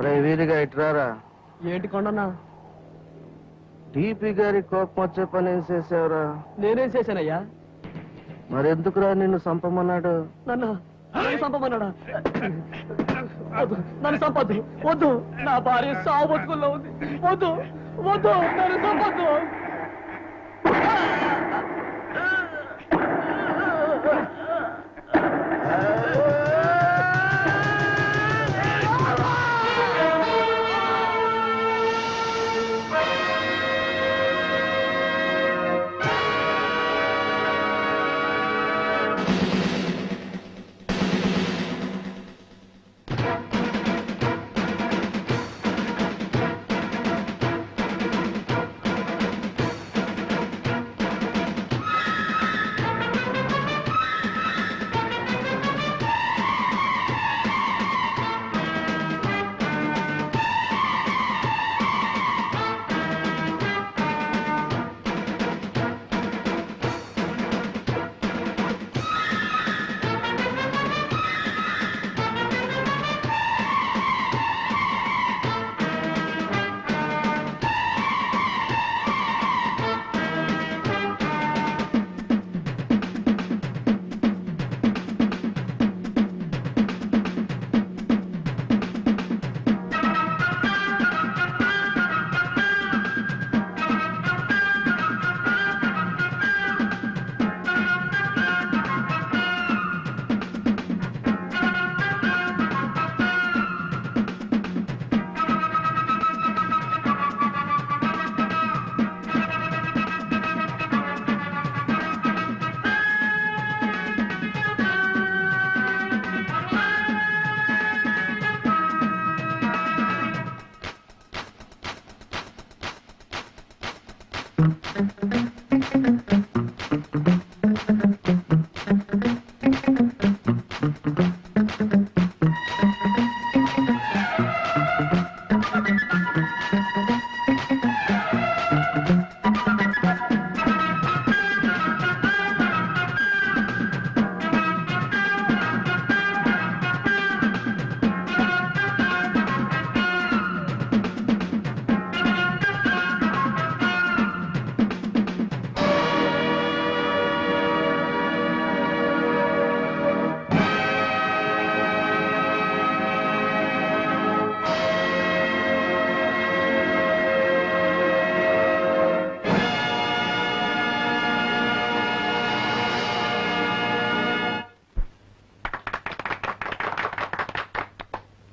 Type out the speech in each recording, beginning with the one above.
అరే వీరిగా ఇట్రారా. ఏంటి కొండన్నా? డిపి గారి కోపం వచ్చే పని ఏం చేసావురా? నేనేం చేశానయ్యా? మరెందుకురా నిన్ను చంపమన్నాడు? నన్ను చంపమన్నాడా? వద్దు, నన్ను చంపద్దు. వద్దు, నా భార్య సావు బతుకుల్లో ఉంది. వద్దు వద్దు, నన్ను చంపద్దు.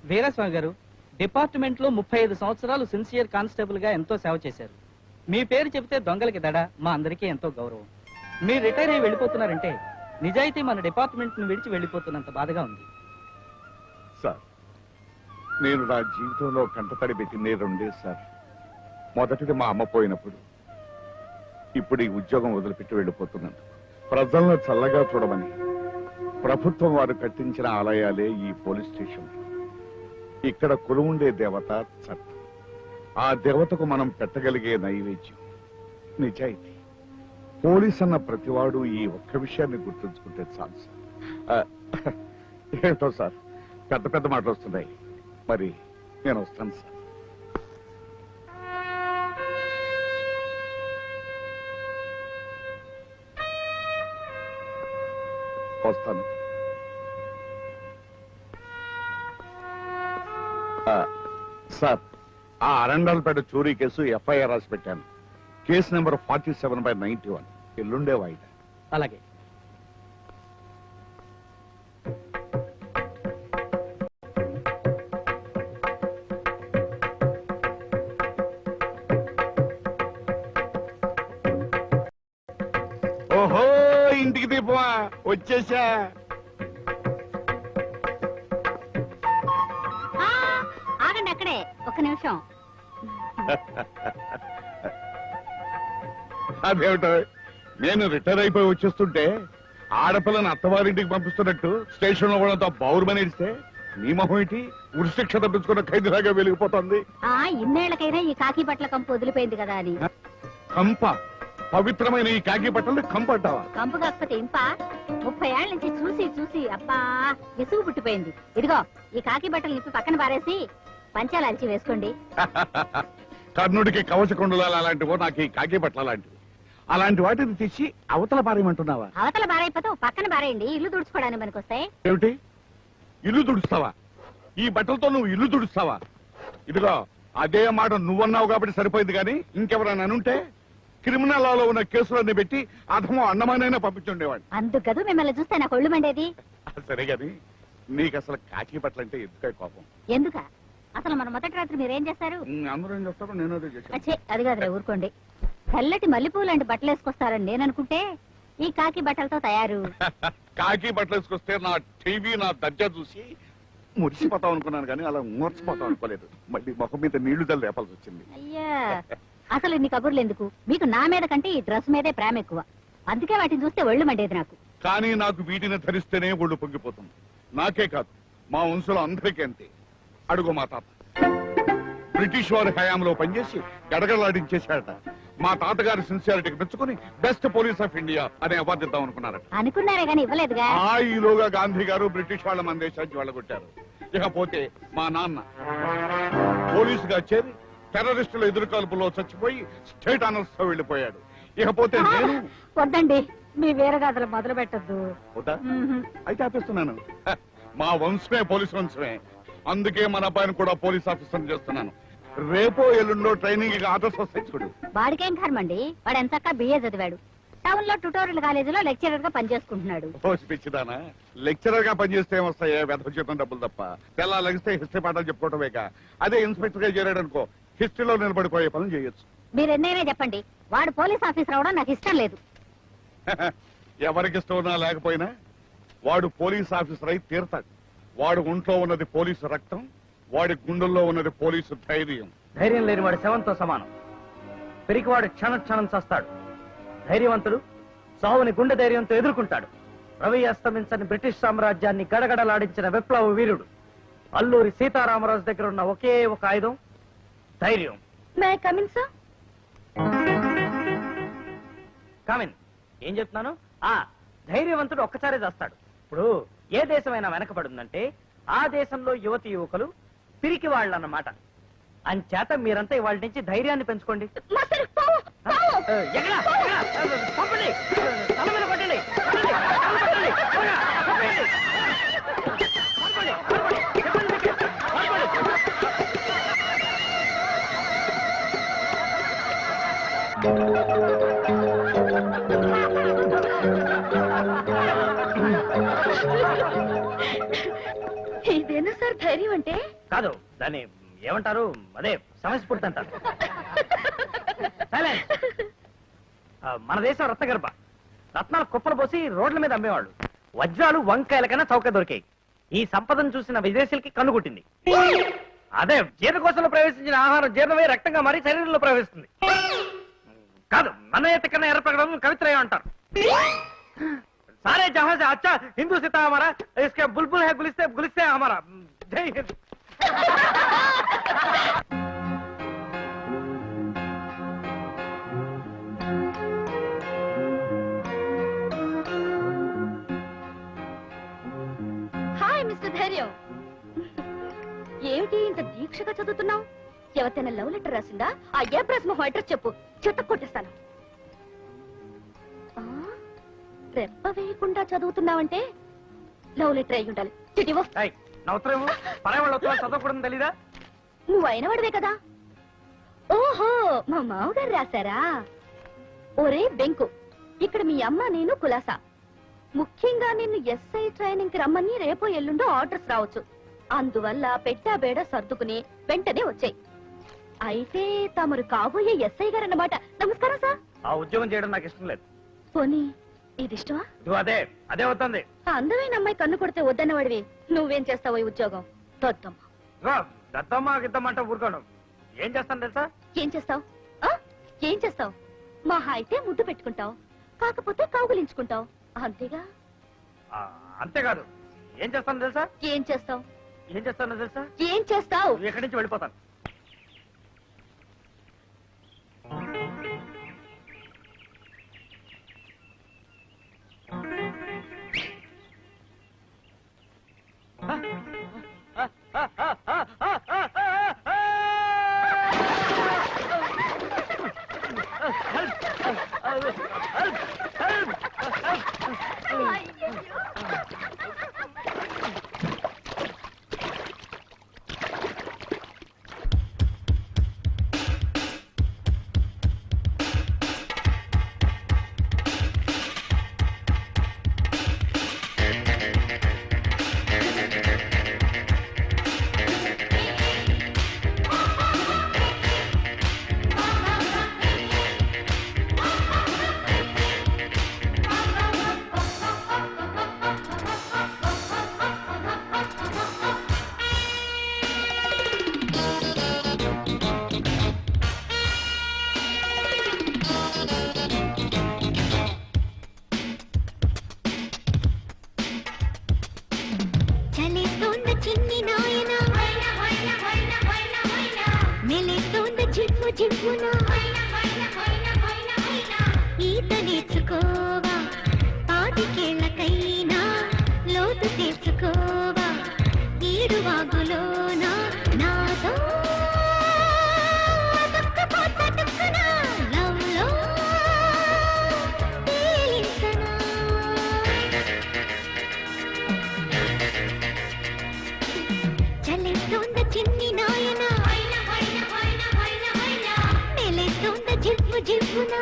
వీరస్వామి గారు, డిపార్ట్మెంట్ లో 35 సంవత్సరాలు సిన్సియర్ కానిస్టేబుల్ గా ఎంతో సేవ చేశారు. మీ పేరు చెబితే దొంగలకి దడ, మా అందరికీ ఎంతో గౌరవం. మీరు రిటైర్ అయ్యి వెళ్ళిపోతున్నారంటే నిజాయితీ మన డిపార్ట్మెంట్ ను విడిచి వెళ్ళిపోతున్నంత బాధగా ఉంది. సార్, నేను నా జీవితంలో కంటతడి పెట్టిందే రెండే సార్. మొదటిది మా అమ్మ పోయినప్పుడు, ఇప్పుడు ఈ ఉద్యోగం వదిలిపెట్టి వెళ్ళిపోతున్నాను. ప్రజలను చల్లగా చూడమని ప్రభుత్వం వారు కట్టించిన ఆలయాలే ఈ పోలీస్ స్టేషన్. ఇక్కడ కొలువుండే దేవత చట్టం. ఆ దేవతకు మనం పెట్టగలిగే నైవేద్యం నిజాయితీ. పోలీస్ అన్న ప్రతివాడు ఈ ఒక్క విషయాన్ని గుర్తుంచుకుంటే చాలు సార్. ఏంటో సార్, పెద్ద పెద్ద మాటలు వస్తున్నాయి. మరి నేను వస్తాను సార్. వస్తాను సార్. ఆ అరండాలపేట చోరీ కేసు ఎఫ్ఐఆర్ రాసి పెట్టాను. Case number 47/91. ఎల్లుండే వాయిదా. అలాగే. ఓహో, ఇంటికి దీపమా, వచ్చేసా. ఆగండి అక్కడే ఒక నిమిషం. అదేమిటో, నేను రిటైర్ అయిపోయి వచ్చేస్తుంటే ఆడపిల్లని అత్తవారింటికి పంపిస్తున్నట్టు స్టేషన్ లో కూడా బౌర్మని ఇస్తే నీ మొహం ఏంటి ఉరిశిక్ష తప్పించుకున్న ఖైదీలాగా వెలిగిపోతుంది. ఇన్నేళ్లకైనా ఈ కాకి బట్టల కంపు వదిలిపోయింది కదా అని. కంప? పవిత్రమైన ఈ కాకి బట్టలు కంప అంటావా? కంపు కాకపోతే ఇంప. 30 ఏళ్ల నుంచి చూసి చూసి అబ్బా విసుగు పుట్టిపోయింది. ఇదిగో ఈ కాకి బట్టలు నిప్పి పక్కన పారేసి పంచాలు అలిచి వేసుకోండి. కర్ణుడికి కవచ కుండలాలు అలాంటివో నాకు ఈ కాకి బట్టలు అలాంటివి. అలాంటి వాటిని తెచ్చి అవతల పారేయమంటున్నావా? అవతల బారైపోతే పక్కన బారేయండి, ఇల్లు తుడుచుకోవడానికి పనికొస్తాయి. ఏమిటి, ఇల్లు తుడుస్తావా? ఈ బట్టలతో నువ్వు ఇల్లు తుడుస్తావా? ఇదిగో అదే మాట నువ్వన్నావు కాబట్టి సరిపోయింది, కానీ ఇంకెవరైనా అనుంటే క్రిమినల్ లాలో ఉన్న కేసులన్నీ పెట్టి అధమో అన్నమానైనా పంపించుండేవాడు. అందుకదు మిమ్మల్ని చూస్తే నాకు ఒళ్ళు మండేది. సరే గాని నీకు అసలు కాకి బట్టలంటే ఎందుకే కోపం? ఎందుక? అసలు మన మొదటి రాత్రి మీరేం చేస్తారు? అందరూ ఏం చేస్తారో నేను అదే చేశాను. అచ్చే, అది కాదులే, ఊరుకోండి. తెల్లటి మల్లెపూలు లాంటి బట్టలు వేసుకొస్తారని నేను అనుకుంటే ఈ కాకి బట్టలతో తయారు. కాకి బట్టలు వేసుకొస్తే నా టీవీ నా దర్జా చూసి మురిసిపోతాం అనుకున్నాను, కానీ అలా మూర్చిపోతాం అనుకోలేదు. మళ్ళీ ముఖం మీద నీళ్లు జల్లు లేపాల్సి వచ్చింది. అయ్యా, అసలు ఇన్ని కబుర్లు ఎందుకు? మీకు నా మీద కంటే ఈ డ్రెస్ మీదే ప్రేమ ఎక్కువ. అందుకే వాటిని చూస్తే ఒళ్ళు మండేది నాకు. కానీ నాకు వీటిని ధరిస్తేనే ఒళ్ళు పొంగిపోతుంది. నాకే కాదు, మా వంశంలో అందరికీ అంతే. అడుగు మా తాత బ్రిటిష్ వారి హయాంలో పనిచేసి గడగడలాడించేశాడట. మా తాతగారి సిన్సియారిటీకి మెచ్చుకుని బెస్ట్ పోలీస్ ఆఫ్ ఇండియా అనే అవార్డు ఇద్దాం అనుకున్నారట. అనుకున్నారే గాని ఇవ్వలేదుగా. ఈలోగా గాంధీ గారు బ్రిటిష్ వాళ్ళ మన దేశానికి వెళ్ళగొట్టారు. ఇకపోతే మా నాన్న పోలీసుగా చేరి టెర్రరిస్టుల ఎదురుకాల్పులో చచ్చిపోయి స్టేట్ ఆనర్స్ తో వెళ్లిపోయాడు. ఇకపోతే నేను వద్దండి, మీ వీరగాథలు మొదలు పెట్టద్దు. వద్దా? అయితే ఆపేస్తున్నాను. మా వంశమే పోలీస్ వంశమే. అందుకే మన అబ్బాయిని కూడా పోలీస్ ఆఫీసర్ చేస్తున్నాను. రేపో ఎల్లుండో ట్రైనింగ్ ఆర్డర్స్ వస్తాయి చూడు. వాడికేం కర్మండి, వాడు ఎంతక్క బిఏ చదివాడు. టౌన్ లో ట్యూటోరియల్ కాలేజీలో లెక్చరర్ గా పనిచేసుకుంటున్నాడు. పిచ్చిదానా, లెక్చరర్ గా పనిచేస్తే ఏమొస్తాయా? వెధ జీతం డబ్బులు తప్ప. తెల్లా లగిస్తే హిస్టరీ పాఠాలు చెప్పుకోవటమేక. అదే ఇన్స్పెక్టర్ గా చేరాడు అనుకో, హిస్టరీలో నిలబడిపోయే పనులు చేయొచ్చు. మీరు ఎన్నైనా చెప్పండి, వాడు పోలీస్ ఆఫీసర్ అవడం నాకు ఇష్టం లేదు. ఎవరికి ఇష్టం ఉన్నా లేకపోయినా వాడు పోలీస్ ఆఫీసర్ అయి తీరతాడు. వాడు ఒంట్లో ఉన్నది పోలీసు రక్తం, వాడి గుండెల్లో ఉన్నది పోలీసు ధైర్యం. ధైర్యం లేని వాడు శవంతో సమానం. పెరిగివాడు క్షణం చస్తాడు. ధైర్యవంతుడు సావుని గుండె ధైర్యంతో ఎదుర్కొంటాడు. రవి అస్తమించని బ్రిటిష్ సామ్రాజ్యాన్ని గడగడలాడించిన విప్లవ వీరుడు అల్లూరి సీతారామరాజు దగ్గర ఉన్న ఒకే ఒక ఆయుధం ధైర్యం. May I come in sir? Come in. ఏం చెప్తున్నాను? ధైర్యవంతుడు ఒక్కసారే చేస్తాడు. ఇప్పుడు ఏ దేశమైనా వెనకబడిందంటే ఆ దేశంలో యువతి యువకులు పిరికి వాళ్ళు అన్నమాట. అంచేత మీరంతా ఇవాళ నుంచి ధైర్యాన్ని పెంచుకోండి. పంపండి, తల మీద కొట్టండి, ఇదేనా సార్ ధైర్యం అంటే? కాదు, దాన్ని ఏమంటారు? అదే సమస్యపూర్తి అంటారు. మన దేశం రత్నగర్భ. రత్నాలు కుప్పలు పోసి రోడ్ల మీద అమ్మేవాళ్ళు. వజ్రాలు వంకాయల కన్నా చౌక దొరికాయి. ఈ సంపదను చూసిన విదేశీయులకి కన్నుగుట్టింది. అదే జీర్ణకోశంలో ప్రవేశించిన ఆహారం జీర్ణమై రక్తంగా మారి శరీరంలో ప్రవేశిస్తుంది. కాదు, మన కన్నా ఎర్ర ప్రకటన కవిత్రయం అంటారు. सारे जहां से अच्छा हिंदू सीता हमारा, इसके बुलबुल है गुलिस्ते गुलिस्ते हमारा. जय हिंद. హాయ్ మిస్టర్ ధైర్యం. ఏమిటి ఇంత దీక్షగా చదువుతున్నావు? ఎవరికైనా లవ్ లెటర్ రాసిందా? ఆ ఏ ప్రశ్న అడ్రస్ చెప్పు, చెత్త కొట్టేస్తాను. రెప్ప వేయకుండా చదువుతున్నావంటే లవ్ లెటర్ అయి ఉండాలి. చిటివో. నా ఉత్తరం పరాయి ఉత్తరం చదవకూడదు తెలీదా? నువ్వు అయిన వాడివే కదా. ఓహో, మా మామగారు రాశారా? ఒరే బెంకు, ఇక్కడ మీ అమ్మ నేను కులాసా. ముఖ్యంగా నిన్ను ఎస్ఐ ట్రైనింగ్ కి రమ్మని రేపో ఎల్లుండో ఆర్డర్స్ రావచ్చు. అందువల్ల పెట్టా బేడ సర్దుకుని వెంటనే వచ్చాయి. అయితే తమరు కాబోయే ఎస్ఐ గారు అన్నమాట. నమస్కారం సార్. ఆ ఉద్యోగం చేయడం నాకు ఇష్టం లేదు. పోనీ ఇది ఇష్టమా? అదే అదే వద్దంది. అందమైన అమ్మాయి కన్ను కొడితే వద్దన్న వాడివి నువ్వేం చేస్తావు ఈ ఉద్యోగం? దద్దమ్మ. దద్దమ్మ గిద్దమ్మంటే ఊరుకోను. ఏం చేస్తాను తెలుసా? ఏం చేస్తావు? ఏం చేస్తావు? మహా అయితే ముద్దు పెట్టుకుంటావు, కాకపోతే కౌగులించుకుంటావు, అంతేగా? అంతేకాదు, ఏం చేస్తాను తెలుసా? ఏం చేస్తావు? ఏం చేస్తానో తెలుసా? ఏం చేస్తావు? ఇక్కడి నుంచి వెళ్ళిపోతాను. జివ్వున ఈత నేర్చుకోవా పాతికేళ్లకైనా లోతు తెచ్చుకోవా ఈడువాగులోన నాతో దుఃఖపోతటుక్కున లవ్లో తేలించనా చల్లేస్తోంద చిన్ని నాయన మెలేస్తోంద జివ్వు జివ్వున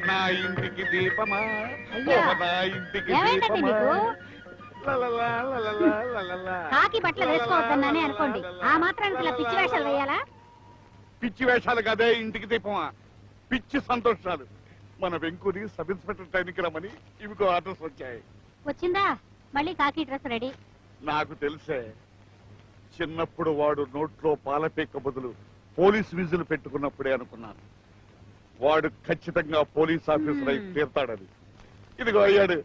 నా ఇంటికి దీపమా అయ్యా. నా ఇంటికి ఏమైందండి దీపమా మీకు? లలలా, లలలా, లలలా. కాకి బట్టలు వేసుకోవద్దన్నానే అనుకోండి ఆ మాత్రానికి ఇలా పిచ్చి వేషాలు వేయాలా పిచ్చి వేషాలు కదే ఇంటికి దీపమా పిచ్చి సంతోషాలు మన వెంకుని సబ్ ఇన్స్పెక్టర్ ట్రైన్కి రమ్మని ఇవికో ఆర్డర్స్ వచ్చాయి. వచ్చిందా మళ్ళీ కాకి డ్రెస్ రెడీ నాకు తెలిసే చిన్నప్పుడు వాడు నోట్లో పాలపేక బదులు పోలీస్ విజులు పెట్టుకున్నప్పుడే అనుకున్నాను వాడు ఖచ్చితంగా పోలీస్ ఆఫీసర్ అయి తీర్తాడని. ఇదిగో అయ్యాడు.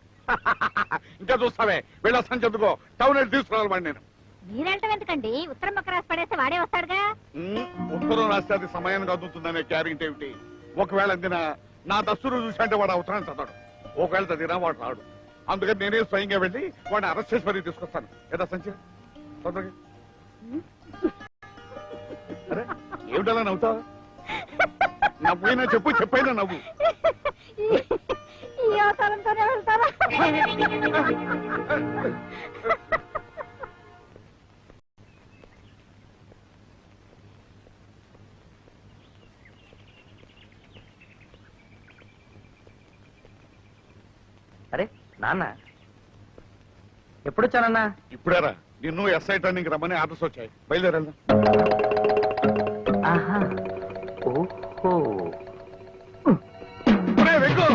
ఇంకా చూస్తావే వెళ్ళ సంచెందుకో టౌన్ వెళ్ళి తీసుకురావాలి వాడిని నేను. మీరెళ్ళటం ఎందుకండి ఉత్తరం పక్క రాసి పడేస్తే వాడే వస్తాడుగా. ఉత్తరం రాస్తే అది సమయానికి అందుతుందనే క్యారెంటీ ఏమిటి? ఒకవేళ అందినా నా దస్తులు చూసంటే వాడు అవసరం చదవడు. ఒకవేళ చదివినా వాడు రాడు. అందుకని నేనే స్వయంగా వెళ్ళి వాడిని అరెస్ట్ చేసి మరీ తీసుకొస్తాను. ఏదా సంచి తొందరగా. అరే ఏమిటలా నవ్వుతావు? నవ్వైనా చెప్పు, చెప్పైనా నవ్వు. ఈ అవసరంతోనే వెళ్తారా? అరే నాన్న ఎప్పుడొచ్చానన్నా? ఇప్పుడేరా నిన్ను ఎస్ఐ టర్నింగ్ రమ్మని ఆర్డర్స్ వచ్చాయి. బయలుదేరెళ్దాం. ఆహా ఓహో వెంకు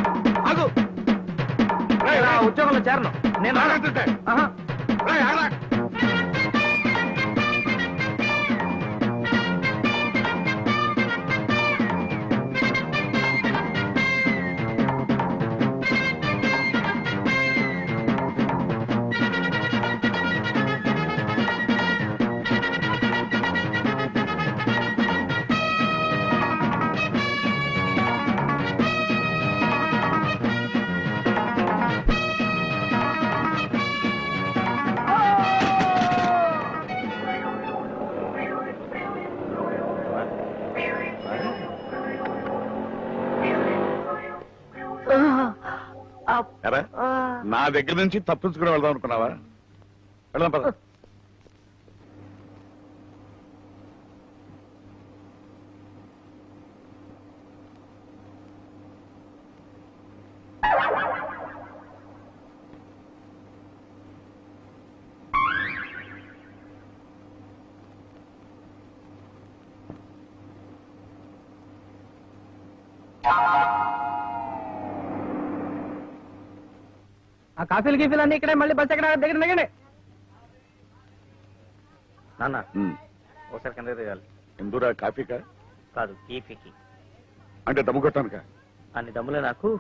ఆగు. రేయ్, నా రేయ్, ఉద్యోగంలో చేరను నేను. ఆగంటుంటే. ఆహా. రేయ్, ఆగరా. ఎరా, నా దగ్గర నుంచి తప్పించుకుని వెళ్దాం అనుకున్నావా? వెళ్దాం పద. ఆ కాఫీలు గీఫీలు అన్ని ఇక్కడే, మళ్ళీ బస్ ఎక్కడ దగ్గర దిగండి. నాన్న ఒకసారి కింద దిగాలి. ఎందురా కాఫీకా? కాదు కీఫీకి. అంటే దమ్ము కొట్టానుక? అన్ని దమ్ములే నాకు.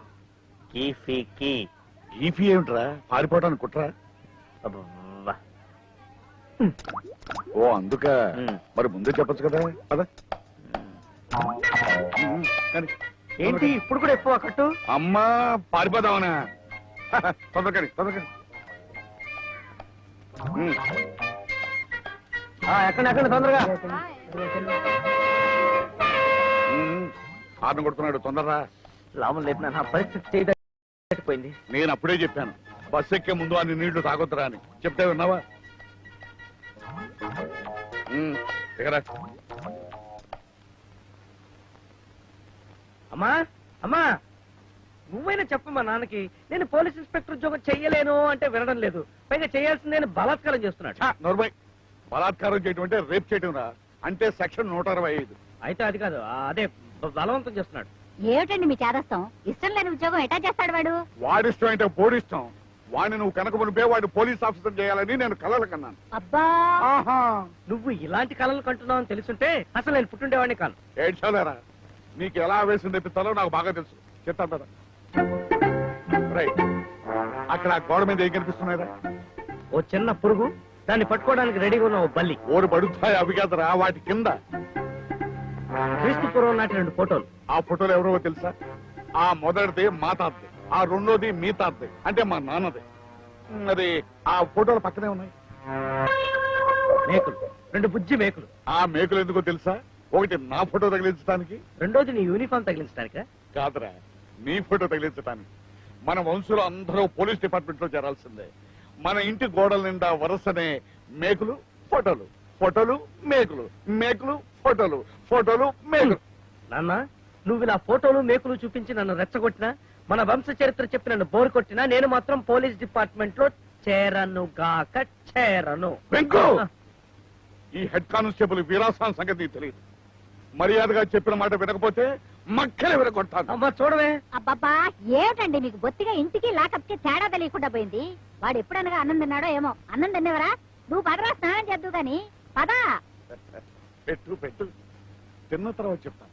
కీఫీకి. ఈఫీ ఏమిట్రా? పారిపోవటానికి కుట్రా? అబ్బబ్బా. ఓ అందుక. మరి ముందే చెప్పచ్చు కదా. పద. కానీ ఏంటి ఇప్పుడు కూడా ఎక్కువ కట్టు? అమ్మా పారిపోదామనా? తొందరకని తొందరకని. ఎక్కడ తొందరగా. హార్న్ కొడుతున్నాడు, తొందరరా. లాభం లేదు నా పరిస్థితి చేయకపోయింది. నేను అప్పుడే చెప్పాను బస్ ఎక్కే ముందు అన్ని నీళ్లు తాగొద్దురా అని. చెప్తే విన్నావా? దిగరా. అమ్మా అమ్మా నువ్వైనా చెప్పు మా నాన్నకి. నేను పోలీస్ ఇన్స్పెక్టర్ ఉద్యోగం చెయ్యలేను అంటే వినడం లేదు. పైగా చేయాల్సింది నేను బలాత్కారం చేస్తున్నాడు. నోర్మై, బలాత్కారం చేయటం అంటే రేప్ చేయటం రా. అంటే సెక్షన్ 165. అయితే అది కాదు, అదే బలవంతం చేస్తున్నాడు. ఏమిటండి మీ చేదస్తాం? ఇష్టం లేని ఉద్యోగం ఎటా చేస్తాడు వాడు? వాడిష్టం అంటే పోడిష్టం. వాడిని నువ్వు కనుక మునిపే వాడు పోలీస్ ఆఫీసర్ చేయాలని నేను కలలు కన్నాను. అబ్బా ఆహా, నువ్వు ఇలాంటి కళలు కంటున్నావు అని తెలుసుంటే అసలు నేను పుట్టుండేవాడిని కాను. ఏడ్చాలేరా. నీకు ఎలా ఆవేశం తెప్పిస్తాలో నాకు బాగా తెలుసు. చెప్తాను కదా. రైట్, అక్కడ ఆ గోడ మీద ఏం కనిపిస్తున్నాయిరా? ఓ చిన్న పురుగు, దాన్ని పట్టుకోవడానికి రెడీగా ఉన్న ఓ బల్లి. ఓరు పడుతాయి అవి కాదురా, వాటి కింద క్రీస్తు పూర్వం నాటి 2 ఫోటోలు. ఆ ఫోటోలు ఎవరో తెలుసా? ఆ మొదటిది మా తాతది, ఆ రెండోది మీ తాతది, అంటే మా నాన్నది. అది ఆ ఫోటోల పక్కనే ఉన్నాయి. మేకులు, 2 బుజ్జి మేకులు. ఆ మేకులు ఎందుకో తెలుసా? ఒకటి నా ఫోటో తగిలించడానికి, రెండోది నీ యూనిఫామ్ తగిలించడానికా? కాదురా, నీ ఫోటో తగిలించడానికి. మన వంశులు అందరూ పోలీస్ డిపార్ట్మెంట్ లో చేరాల్సిందే. మన ఇంటి గోడల నిండా వరుసనే మేకులు ఫోటోలు, ఫోటోలు మేకులు, మేకులు ఫోటోలు, ఫోటోలు మేకులు. నాన్న నువ్వు ఇలా ఫోటోలు మేకులు చూపించి నన్ను రెచ్చగొట్టినా, మన వంశ చరిత్ర చెప్పి నన్ను బోరు కొట్టినా, నేను మాత్రం పోలీస్ డిపార్ట్మెంట్ లో చేరనుగాక చేరను. వెంకు, ఈ హెడ్ కానిస్టేబుల్ వీరాసాన్ సంగతి నీకు తెలియదు. మర్యాదగా చెప్పిన మాట వినకపోతే మక్కలే వినకొట్టాను. అమ్మా చూడవే. అబ్బబ్బా ఏమిటండి మీకు బొత్తిగా ఇంటికి లాకప్ కి తేడా తెలియకుండా పోయింది. వాడు ఎప్పుడనగా అన్నం తిన్నాడో ఏమో. అన్నం తినేవరా? నువ్వు పదరా, స్నానం చేద్దు గాని పదా. పెట్టు పెట్టు, తిన్న తర్వాత చెప్తాను.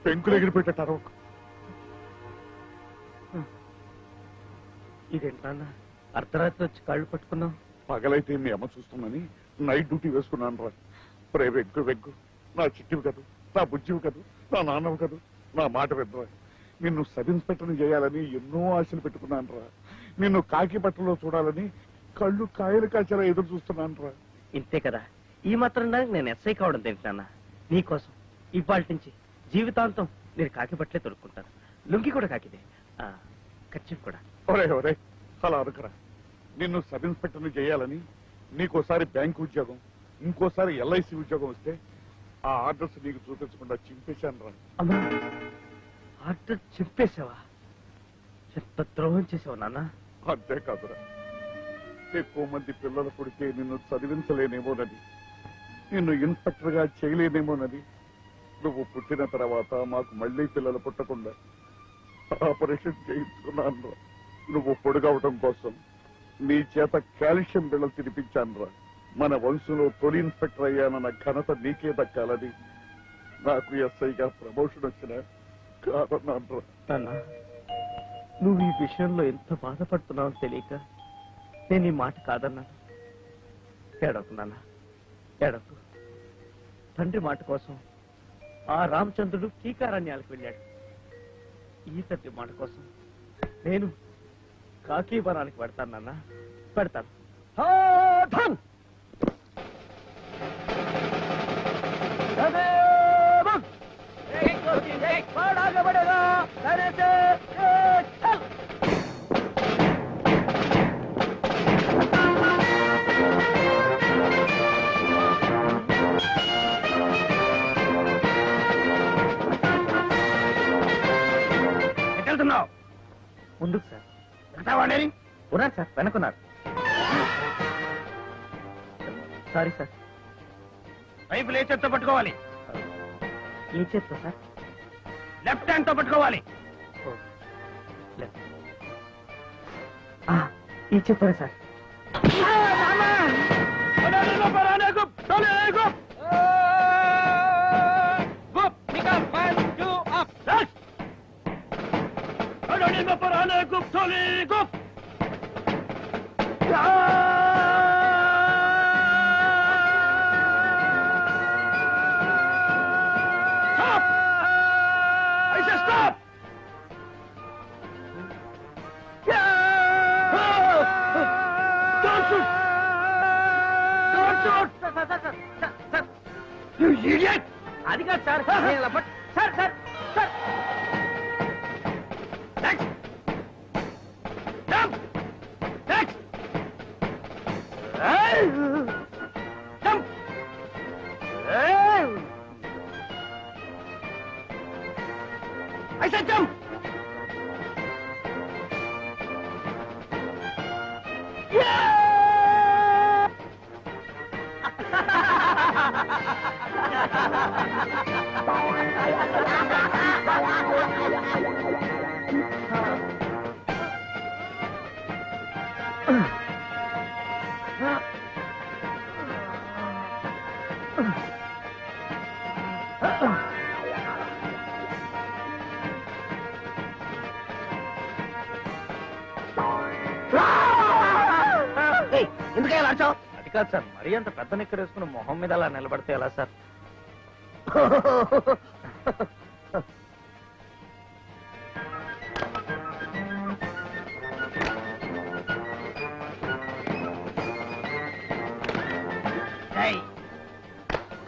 పెంకులు ఎగిరిపెట్టారు అరవకు. ఇదేంటి నాన్న అర్ధరాత్రి వచ్చి కాళ్ళు పట్టుకున్నావు? పగలైతే మీ అమ్మ చూస్తుందని నైట్ డ్యూటీ వేసుకున్నాను రా. ప్రే వెగ్గు నా చిట్టివి కదూ, నా బుజ్జివి కదూ, నా నాన్నవి కదూ, నా మాట వినరా. నిన్ను సబ్ ఇన్స్పెక్టర్ని చేయాలని ఎన్నో ఆశలు పెట్టుకున్నాను రా. నిన్ను కాకి బట్టలో చూడాలని కళ్ళు కాయలు కాచేలా ఎదురు చూస్తున్నాను రా. ఇంతే కదా, ఈ మాత్రం దానికి నేను ఎస్ఐ కావడం తెలుసు నాన్న. నీకోసం ఇవాళ నుంచి జీవితాంతం నేను కాకి బట్టలే తొడుక్కుంటాను. లుంగి కూడా కాకిదే, ఖర్చు కూడా. ఒరే అలా అనుకురా. నిన్ను సబ్ ఇన్స్పెక్టర్ని చేయాలని నీకోసారి బ్యాంక్ ఉద్యోగం, ఇంకోసారి LIC ఉద్యోగం వస్తే ఆ ఆర్డర్స్ నీకు చూపించకుండా చింపేశాను రా. అమ్మా, ఆర్డర్ చింపేశావా? ఎంత ద్రోహం చేసావు నాన్న. అంతేకాదురా, ఎక్కువ మంది పిల్లలు పుడితే నిన్ను చదివించలేనేమోనని, నిన్ను ఇన్స్పెక్టర్ గా చేయలేనేమోనని, నువ్వు పుట్టిన తర్వాత మాకు మళ్ళీ పిల్లలు పుట్టకుండా ఆపరేషన్ చేయించుకున్నాను రా. నువ్వు పొడుగవటం కోసం నీ చేత కాల్షియం బిళ్ళలు తినిపించాను రా. మన వంశంలో తొలి ఇన్స్పెక్టర్ అయ్యానన్న ఘనత నీకే దక్కాలని నాకు ఎస్ఐగా ప్రమోషన్ వచ్చిన కాదన్నాను రా. నాన్న, నువ్వు ఈ విషయంలో ఎంత బాధపడుతున్నావో తెలియక నేను ఈ మాట కాదన్నాను. ఏడవకు నాన్న, ఏడవకు. తండ్రి మాట కోసం ఆ రామచంద్రుడు కీకారణ్యాలకు వెళ్ళాడు. ఈ తండ్రి మాట కోసం నేను కాకీవనానికి పెడతాను నాన్న, పెడతాను. వెళ్తున్నావు ముందుకు సార్. ఉన్నారు సార్, వెనకున్నారు. Sorry sir. రైఫిల్ ఏ చేత్తో పట్టుకోవాలి? ఏ చేస్తా సార్? లెఫ్ట్ హ్యాండ్ తో పట్టుకోవాలి. ఈ చెప్పారు సార్. అది కాదు sir. Sir sir sir I said jump! ఎందుకే అర్చం? అది కాదు సార్, మరీ అంత పెద్ద నిక్కర్ వేసుకుని మొహం మీద అలా నిలబడితే ఎలా సార్?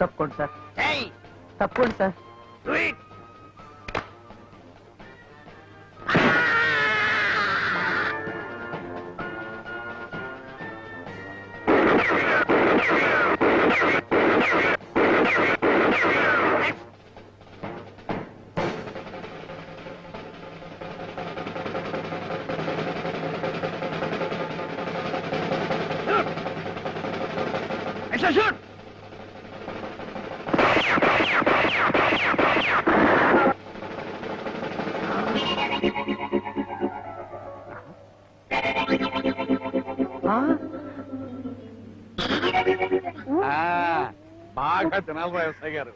తప్పకుండా సార్, తప్పకుండా సార్. Shoot! బాగా తినాలి ఎస్ఐ గారు.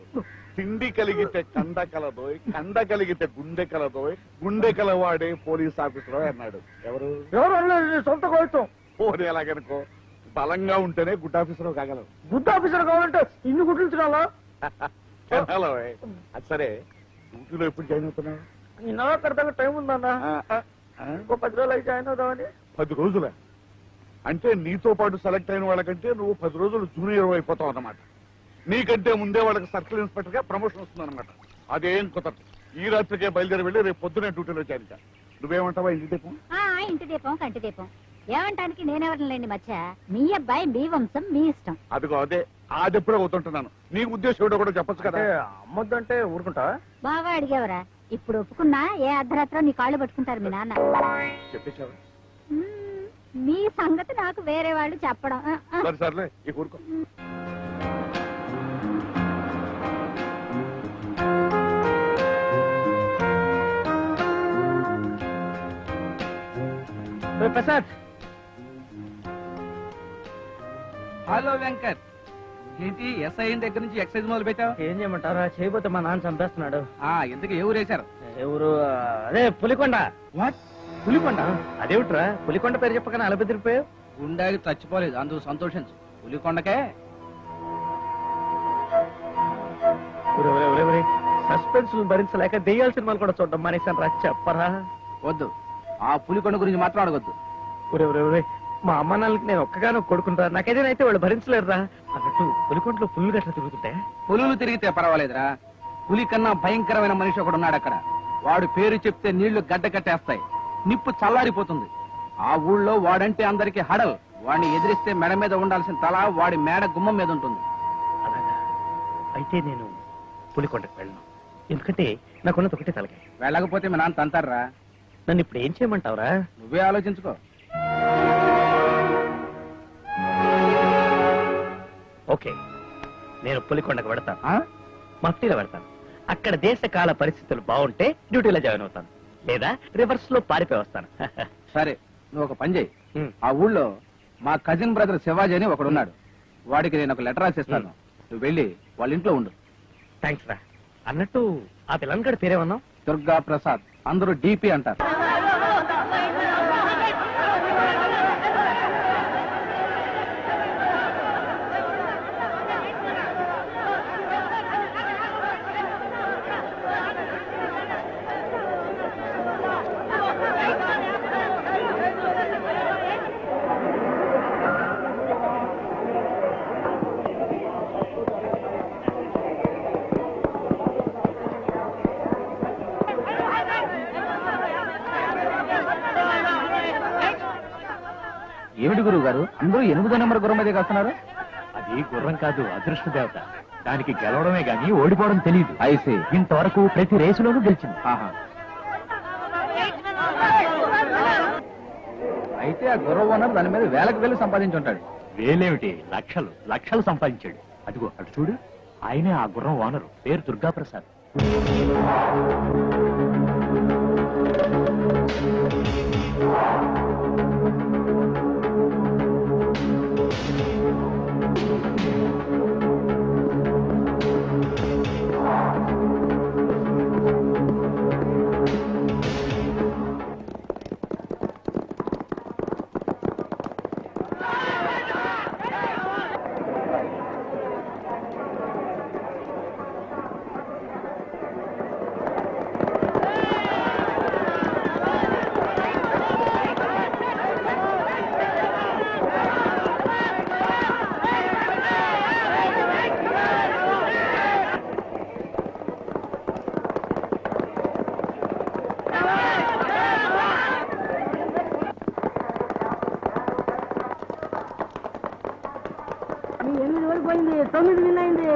తిండి కలిగితే కండ కలదోయ్, కండ కలిగితే గుండె కలదోయ్, గుండె కలవాడే పోలీస్ ఆఫీసర్ అన్నాడు. ఎవరు? సొంత కోరుతాం. పోనీ ఎలాగనుకో, బలంగా ఉంటేనే గుడ్ ఆఫీసర్ కాగలవు. గుడ్ ఆఫీసర్ కావాలంటే ఇన్ని గుడ్లు తినాలా? హలో, అది సరే, డ్యూటీలో ఎప్పుడు జాయిన్ అవుతున్నావు? ఈ నెలాఖరు టైం ఉందన్నా. ఇంకో 10 రోజులు అయితే జాయిన్ అవుతామని. 10 రోజుల అంటే నీతో పాటు సెలెక్ట్ అయిన వాళ్ళకంటే నువ్వు 10 రోజులు జూనియర్ అయిపోతావు అన్నమాట. నీకంటే ముందే వాళ్ళకి సర్కిల్ ఇన్స్పెక్టర్ గా ప్రమోషన్ వస్తుంది అనమాట. అదేం కుదరదు. ఈ రాత్రికే బయలుదేరి వెళ్ళి రేపు పొద్దునే డ్యూటీలో చేరించా. నువ్వేమంటావా? ఇంటి దీపం ఇంటి దీపం కంటి దీపం ఏమంటానికి నేనెవరిని లేండి మచ్చా. మీ అబ్బాయి మీ వంశం మీ ఇష్టం. అదిగో అదే అదెప్పుడో అవుతుంటున్నాను. నీ ఉద్దేశం ఏడో కూడా చెప్పచ్చు కదా. అమ్మొద్దంటే ఊరుకుంటా? బాగా అడిగేవరా. ఇప్పుడు ఒప్పుకున్నా ఏ అర్ధరాత్రో నీ కాళ్ళు పట్టుకుంటారు మీ నాన్న. చెప్పేశావు. మీ సంగతి నాకు వేరే వాళ్ళు చెప్పడం. సరే సర్లే, ఈ ఊరుకో. ప్రసాద్. హలో వెంకట్, ఏంటి ఎస్ఐ దగ్గర నుంచి ఎక్సైజ్ మొదలు పెట్టావు? ఏం చేయమంటారా? చేయబోతే మా నాన్న చంపేస్తున్నాడు. ఎందుకు ఏ ఊరేశారు? ఎవరు? అదే పులికొండ. వాట్? పులికొండ? అదేమిట్రా పులికొండ పేరు చెప్పగానే అలా బెదిరిపోయావు? గుండాకి చచ్చిపోలేదు, అందుకు సంతోషించు. పులికొండకే సస్పెన్స్ భరించలేక దెయ్యాల సినిమాలు కూడా చూడడం మానేశాను రా. చెప్పరా? వద్దు, ఆ పులికొండ గురించి మాత్రం అడగొద్దు. మా అమ్మ నాన్నకి నేను ఒక్కగానో కొడుకుంటా. నాకేదైతే వాళ్ళు భరించలేరురా. అన్నట్టు పులికొండలో పుల్లు గట్ల తిరుగుతుంటే. పులులు తిరిగితే పర్వాలేదురా, పులి కన్నా భయంకరమైన మనిషి ఒకడు ఉన్నాడు అక్కడ. వాడు పేరు చెప్తే నీళ్లు గడ్డ కట్టేస్తాయి, నిప్పు చల్లారిపోతుంది. ఆ ఊళ్ళో వాడంటే అందరికి హడల్. వాడిని ఎదిరిస్తే మెడ మీద ఉండాల్సిన తల వాడి మేడ గుమ్మం మీద ఉంటుంది. అలాగా అయితే నేను పులికొండకు వెళ్ళను. ఎందుకంటే నాకున్నది ఒకటే తలకాయ. వెళ్ళకపోతే మీ నాన్న తంతారా. నన్ను ఇప్పుడు ఏం చేయమంటావురా? నువ్వే ఆలోచించుకో. ఓకే, నేను పులికొండకు వెడతాను. మఫ్టీలో వెడతాను. అక్కడ దేశ కాల పరిస్థితులు బాగుంటే డ్యూటీలో జాయిన్ అవుతాను, లేదా రివర్స్ లో పారిపోయి వస్తాను. సరే, నువ్వు ఒక పని చేయి. ఆ ఊళ్ళో మా కజిన్ బ్రదర్ శివాజీ అని ఒకడున్నాడు. వాడికి నేను ఒక లెటర్ రాసిస్తాను. నువ్వు వెళ్ళి వాళ్ళ ఇంట్లో ఉండు. థ్యాంక్స్ రా. అన్నట్టు ఆ పిల్లన్ గడి పేరేమన్నావు? దుర్గా ప్రసాద్, అందరూ డిపి అంటారు. ఏమిటి గురువు గారు, అందరూ 8వ నెంబర్ గుర్రం మీదే కాస్తున్నారు? అది గుర్రం కాదు, అదృష్ట దేవత. దానికి గెలవడమే గాని ఓడిపోవడం తెలియదు. ఐసీ. ఇంతవరకు ప్రతి రేసులోనూ గెలిచింది. అయితే ఆ గుర్రం ఓనర్ దాని మీద వేలకు వేలు సంపాదించి ఉంటాడు. వేలేమిటి, లక్షలు లక్షలు సంపాదించాడు. అదిగో అటు చూడు, ఆయనే ఆ గుర్రం ఓనరు. పేరు దుర్గా ప్రసాద్. ఓడిపోయింది, 9 విన్ అయింది.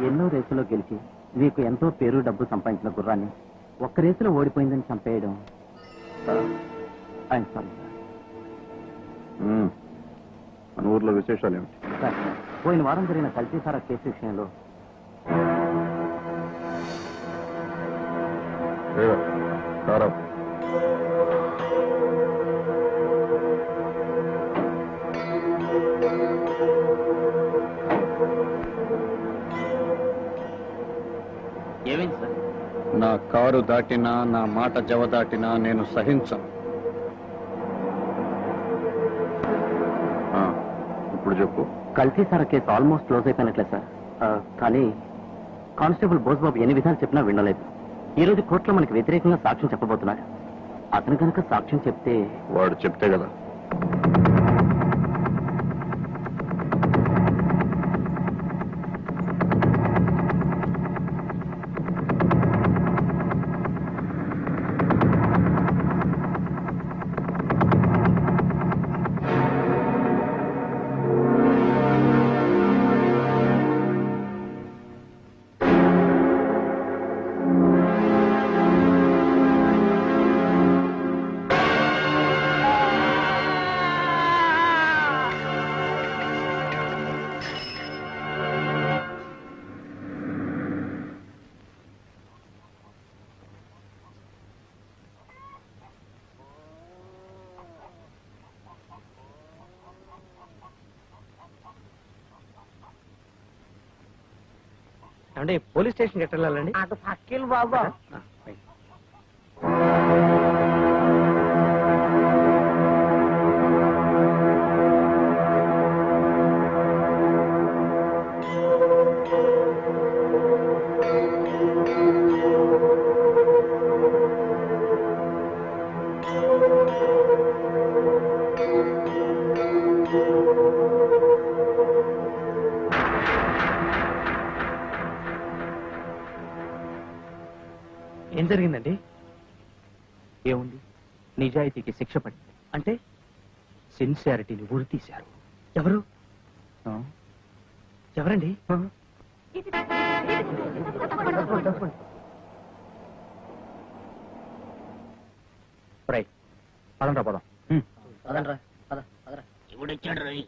ఎన్నో రేసులో గెలిచి మీకు ఎంతో పేరు డబ్బు సంపాదించిన గుర్రాన్ని ఒక్క రేసులో ఓడిపోయిందని చంపేయడం ఆయన సారీ మన ఊర్లో విశేషాలు ఏమిటి? సార్ పోయిన వారం జరిగిన కల్తీసారా కేసు విషయంలో ఏమైంది సార్? నా కారు దాటినా నా మాట జవ దాటినా నేను సహించను. ఇప్పుడు చెప్పు. కల్తీసారా కేసు ఆల్మోస్ట్ క్లోజ్ అయిపోయినట్లే సార్. కానీ కానిస్టేబుల్ బోస్బాబు ఎన్ని విధాలు చెప్పినా వినలేదు. ఈ రోజు కోర్టులో మనకి వ్యతిరేకంగా సాక్ష్యం చెప్పబోతున్నాడు. అతను కనుక సాక్ష్యం చెప్తే వాడు చెప్తే కదా. అంటే పోలీస్ స్టేషన్ ఎట్లా వెళ్ళాలండి? అటు పక్కిల్ బాబు. ఏం జరిగిందండి? ఏముంది, నిజాయితీకి శిక్ష పడింది. అంటే సిన్సియారిటీని ఊరి తీశారు. ఎవరు? ఎవరండి? రైట్, పదంరా పోదాం. ఇవిడొచ్చాడు రవి.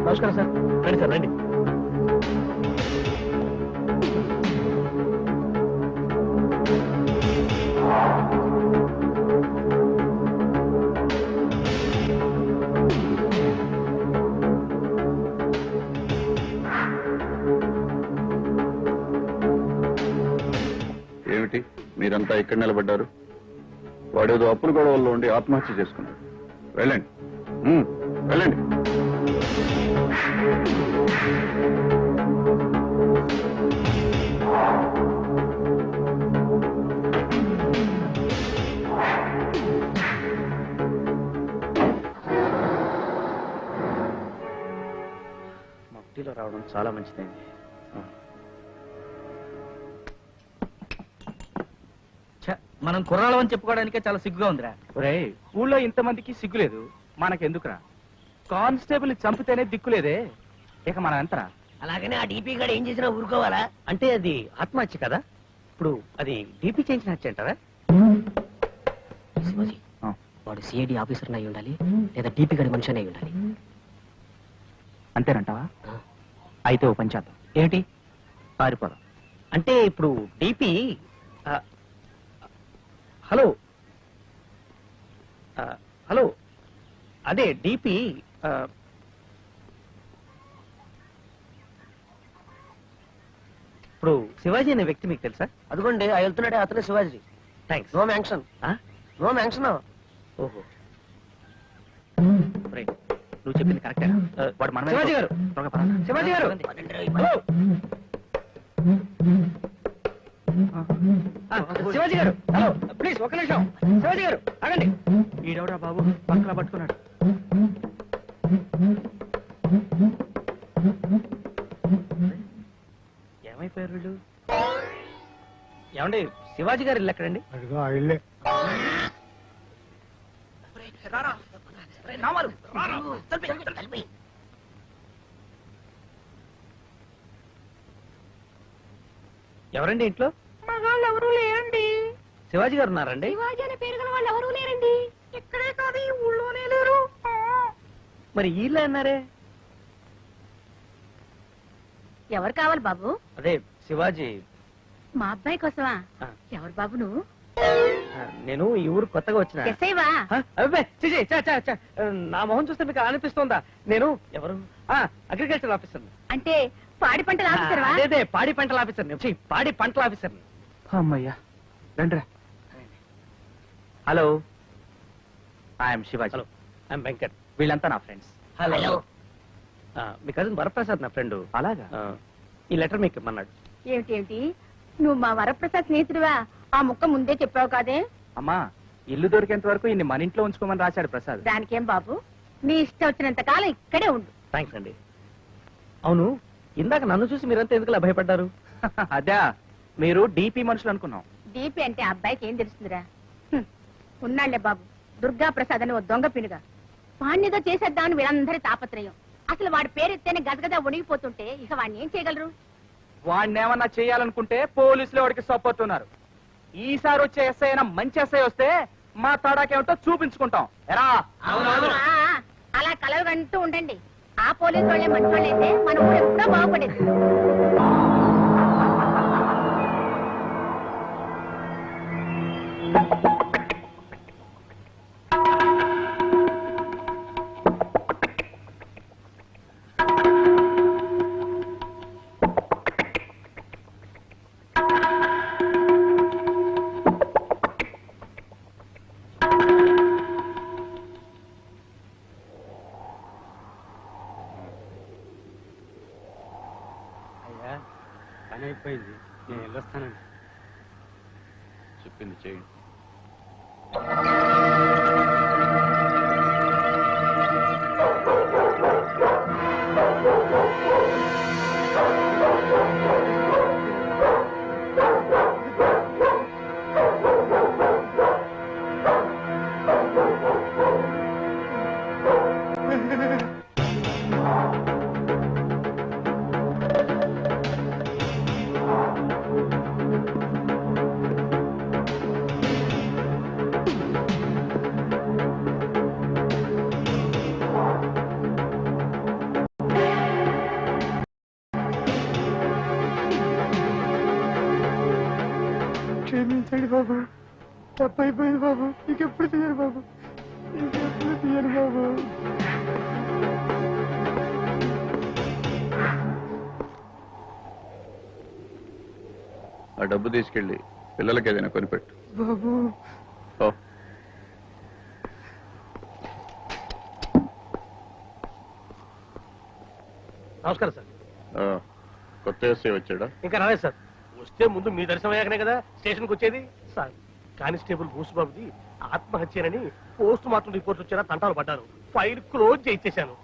నమస్కారం సార్. రండి సార్, రండి. ఏమిటి మీరంతా ఇక్కడ నిలబడ్డారు? వాడేదో అప్పుల గొడవల్లో ఉండి ఆత్మహత్య చేసుకున్నాడు. వెళ్ళండి, వెళ్ళండి. మట్టిలో రావడం చాలా మంచిదండి. మనం కుర్రాళ్ళం అని చెప్పుకోవడానికే చాలా సిగ్గుగా ఉందిరా. ఒరే, ఊళ్ళో ఇంతమందికి సిగ్గులేదు, మనకెందుకురా? కానిస్టేబుల్ చంపితేనే దిక్కులేదే, ఇక మనం ఎంతరా? అలాగనే ఆ డీపీ గారు ఏం చేసినా ఊరుకోవాలా? అంటే అది ఆత్మహత్య కదా? ఇప్పుడు అది డీపీ చేయించిన హత్య అంటారా? శివాజీ, వాడు సిఐడి ఆఫీసర్ అయి ఉండాలి, లేదా డీపీ గడి మనిషి అయి ఉండాలి. అంతేనంటావా? అయితే ఓ పని చేద్దాం. ఏంటి? పారిపోదాం. అంటే ఇప్పుడు డీపీ హలో హలో అదే డీపీ ఇప్పుడు శివాజీ అనే వ్యక్తి మీకు తెలుసా? అదిగోండి ఆ వెళ్తున్నాడే అతనే Shivaji. Thanks. No mention, no mention. ఓహో, రైట్. నువ్వు చెప్పింది కరెక్టే. వాడు మన శివాజీ గారు, శివాజీ గారు, శివాజీ గారు, హలో ప్లీజ్ ఒక నిమిషం. శివాజీ గారు ఆగండి. ఈడెవడా బాబు పక్కన పట్టుకున్నాడు? ఏమైపోయారు వీళ్ళు? ఏమండి, శివాజీ గారు ఇల్లు ఎక్కడండి? ఎవరండి ఇంట్లో? ఎవరు లేరండి. శివాజీ గారు ఉన్నారండి? శివాజీ అనే పేరు గల వాళ్ళు ఎవరూ లేరండి. ఇక్కడే కాదు ఈ ఊళ్ళోనే లేరు. మరి వీళ్ళే అన్నారే. ఎవరు కావాలి బాబు? అదే శివాజీ. మా అబ్బాయి కోసమా? ఆ. ఎవరు బాబు నువ్వు? నేను ఈ ఊరు కొత్తగా వచ్చిన. ఎస్ఐవా? అబ్బే, ఛీ, ఛీ, ఛ, ఛ, ఛ. నా మొహం చూస్తే మీకు అలా అనిపిస్తుందా? నేను ఎవరు? Agriculture officer. అంటే పాడి పంటల ఆఫీసర్వా? అదే పాడి పంటల ఆఫీసర్. పాడి పంటల ఆఫీసర్. అమ్మయ్యా రండిరా. Hello, I'm Shivaji. Hello, I'm Venkat. వీళ్ళంతా నా ఫ్రెండ్స్. హలో. మీ కజిన్ వరప్రసాద్ నా ఫ్రెండ్. అలాగా? ఈ లెటర్ మీకు ఇమ్మన్నాడు. ఏమిటి నువ్వు మా వరప్రసాద్ స్నేహితుడివా? ఆ ముక్క ముందే చెప్పావు కాదే. అమ్మా, ఇల్లు దొరికేంత వరకు ఇన్ని మన ఇంట్లో ఉంచుకోమని రాశాడు ప్రసాద్. దానికేం బాబు, నీ ఇష్టం వచ్చినంత కాలం ఇక్కడే ఉండు. థ్యాంక్స్ అండి. అవును, ఇందాక నన్ను చూసి మీరంతా ఎందుకు ఇలా భయపడ్డారు? అదే, మీరు డీపీ మనుషులు అనుకున్నాం. దీపి అంటే అబ్బాయికి ఏం తెలుస్తుందిరా? ఉన్నాళ్లే బాబు, దుర్గా ప్రసాద్ అని ఓ దొంగ పినుగా వాణ్ణిదో చేసేద్దామని వీళ్ళందరి తాపత్రయం. అసలు వాడి పేరెత్తేనే గదగద వణిగిపోతుంటే ఇక వాడిని ఏం చేయగలరు? వాడిని ఏమన్నా చేయాలనుకుంటే పోలీసులు వాడికి సపోర్ట్ ఉన్నారు. ఈసారి వచ్చే ఎస్ఐ అయినా మంచి ఎస్ఐ వస్తే మా తడాకేమిటో చూపించుకుంటాం. ఎరా అలా కలవగంటూ ఉండండి. ఆ పోలీసు వాళ్ళే మంచి వాళ్ళైతే మన ఊరు ఎప్పుడో బాగుపడేది. అయ్యా, పని అయిపోయింది, నేను వెళ్ళొస్తానండి. చెప్పింది చేయండి. క్షమించండి బాబు, తప్పైపోయింది బాబు. ఇంకెప్పుడు తీయరు బాబు, ఇంకెప్పుడు తీయరు బాబు. ఆ డబ్బు తీసుకెళ్ళి పిల్లలకి ఏదైనా కొనిపెట్టు. బాబు ఓ, నమస్కారం సార్. కొత్త ఎస్ఐ వచ్చాడా? ఇంకా రాలేదు సార్. వస్తే ముందు మీ దర్శనం అయ్యాకనే కదా స్టేషన్కి వచ్చేది. సార్, కానిస్టేబుల్ భూసుబాబుది ఆత్మహత్యనని పోస్ట్ మార్టం రిపోర్ట్ వచ్చేలా తంటాలు పడ్డారు. ఫైల్ క్లోజ్ చేయించేశాను.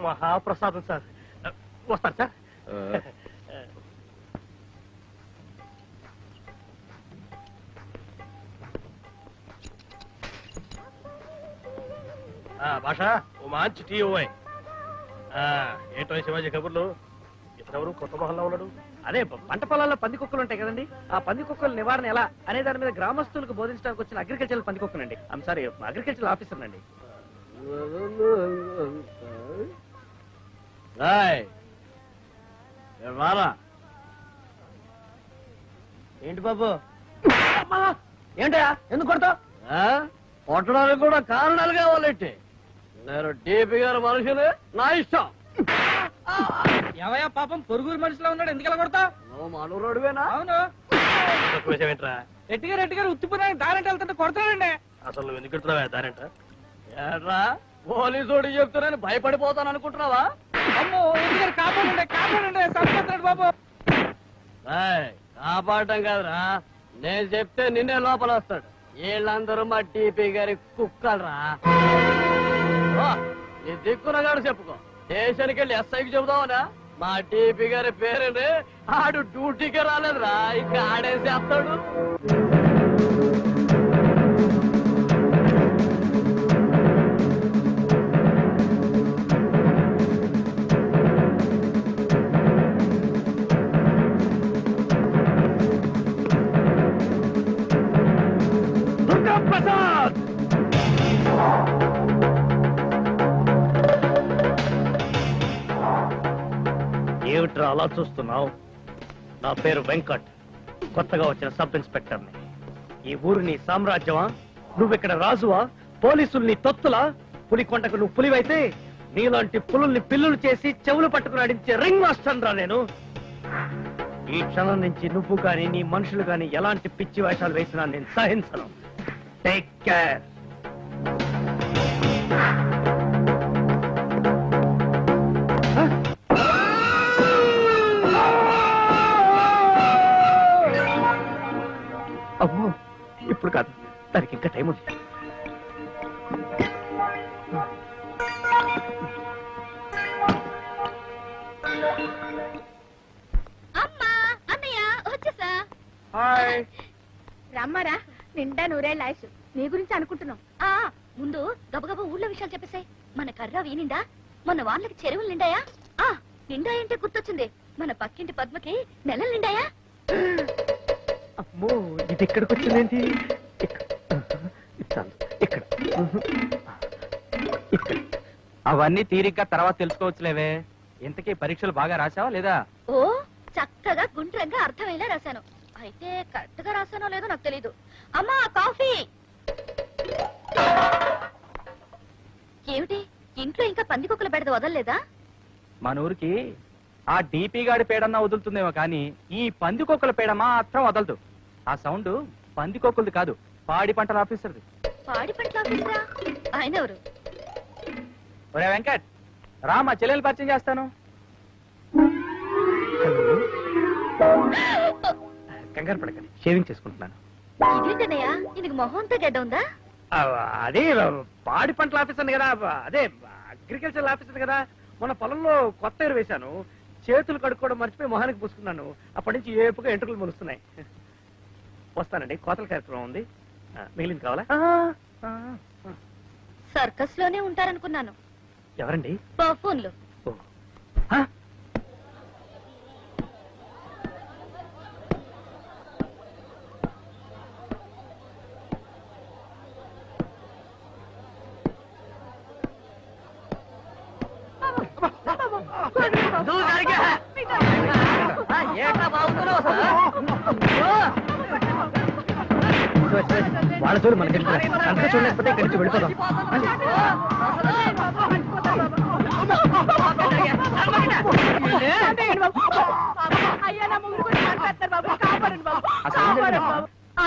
మహాప్రసాదం సార్. వస్తారు సార్. భాష, ఓ మంచి టీ ఇవ్వాయి. ఏంటో శివాజీ కబుర్లు. ఇతనెవరు కొత్త మొహల్లా ఉన్నాడు? అదే పంట పొలాల్లో పంది కుక్కలు ఉంటాయి కదండి, ఆ పంది కుక్కల నివారణ ఎలా అనే దాని మీద గ్రామస్తులకు బోధించడానికి వచ్చిన అగ్రికల్చర్ పంది కుక్కనండి. ఐమ్ సారీ, అగ్రికల్చర్ ఆఫీసర్ అండి. ఏంటి బాబు? ఏంటయా, ఎందుకు కొడతావు? కొట్టడానికి కూడా కారణాలు కావాలంటే నేను డీపీ గారు మనుషులు, నా ఇష్టం. ఎవయా పాపం, పొరుగురు మనిషిలో ఉన్నాడు, ఎందుకు ఇలా కొడతా? నువ్వు మనోరుడివేనా? అవును, ఏంట్రా రెట్టిగారు ఉత్తిపోయిన దారంటే వెళ్తుంటే కొడతాడండి. అసలు నువ్వు ఎందుకు ఎడుతున్నావా దారంట? ఏట్రా, పోలీసుడు చెప్తున్నాను భయపడిపోతాను అనుకుంటున్నావా? అమ్మో, ఎందుకు కాపాడండి, చంపేస్తున్నాడు బాబు. కాపాడటం కాదురా, నేను చెప్తే నిన్నే లోపల వస్తాడు. వీళ్ళందరూ మా డీపీ గారి కుక్కలరా. నీ దిక్కునగాడు చెప్పుకో. స్టేషన్కి వెళ్ళి ఎస్ఐకి చెబుదామనా? మా డీపీ గారి పేరుని ఆడు డ్యూటీకి రాలేదురా, ఇంకా ఆడేసి చేస్తాడు. ఏమిట్రా అలా చూస్తున్నావు? నా పేరు వెంకట్, కొత్తగా వచ్చిన సబ్ ఇన్స్పెక్టర్ని. ఈ ఊరు నీ సామ్రాజ్యమా? నువ్విక్కడ రాజువా? పోలీసుల్ని తొత్తులా? పులికొండకు నువ్వు పులివైతే నీలాంటి పులుల్ని పిల్లులు చేసి చెవులు పట్టుకుని నడించే రింగ్ మాస్టర్ రా నేను. ఈ క్షణం నుంచి నువ్వు గాని నీ మనుషులు గాని ఎలాంటి పిచ్చి వేషాలు వేసినా నేను సహించను. Take care. అమ్మో, ఇప్పుడు కాదు, దానికి ఇంకా టైం ఉంది. అమ్మా, అన్నయ్య వచ్చేసా. హాయ్. రమ్మరా, నిండా నూరేళ్ళ ఆయుష్. నీ గురించి అనుకుంటున్నాం. ముందు గబగబా ఊళ్ళో విషయాలు చెప్పేసాయి. మన కర్ర వీనిండా? మన వాళ్ళకి చెరువులు నిండాయా? నిండా అంటే గుర్తొచ్చింది, మన పక్కింటి పద్మకి నెలలు నిండాయా? అమ్మో, ఇది ఎక్కడికి వచ్చిందేంటి? ఇక్కడ అవన్నీ తీరిగ్గా తర్వాత తెలుసుకోవచ్చులేవే. ఇంతకీ పరీక్షలు బాగా రాసావా లేదా? ఓ, చక్కగా గుండ్రంగా అర్థమయ్యేలా రాశాను. అయితే కరెక్ట్ గా రాశానో లేదో నాకు తెలీదు. అమ్మా, కాఫీ. ఏమిటి, ఇంట్లో ఇంకా పందికొక్కుల బెడద వదలలేదా? మన ఊరికి ఆ డీపీ గాడి పేడన్నా వదులుతుందేమో కానీ ఈ పందికొక్కుల పేడ మాత్రం వదలదు. ఆ సౌండ్ పందికొక్కులది కాదు, పాడి పంటల ఆఫీసర్ది. పాడి పంటల ఆఫీసరా? ఆయన ఎవరు? ఒరే వెంకట్, రా మా చెల్లెలు పరిచయం చేస్తాను. కంగారు పడకండి, షేవింగ్ చేసుకుంటున్నాను. ఇదేంటన్నయ్యా, ఇది మొహం అంతా గడ్డ ఉందా? అదే పాడి పంటల ఆఫీసర్ కదా, అదే అగ్రికల్చర్ ఆఫీసర్ కదా. మన పొలంలో కొత్త ఎరువు వేశాను, చేతులు కడుక్కోవడం మర్చిపోయి మొహానికి పూసుకున్నాను. అప్పటి నుంచి ఏపుగా ఎంట్రుకలు మొలుస్తున్నాయి. వస్తానండి, కోతల కార్యక్రమం ఉంది. మిగిలింది కావాలా? సర్కస్ లోనే ఉంటారనుకున్నాను. ఎవరండి? పర్ఫూన్లు. వాళ్ళ చూడు మనకి అంతా చూడలేకపోతే ఇక్కడి నుంచి వెళ్ళిపోదాం.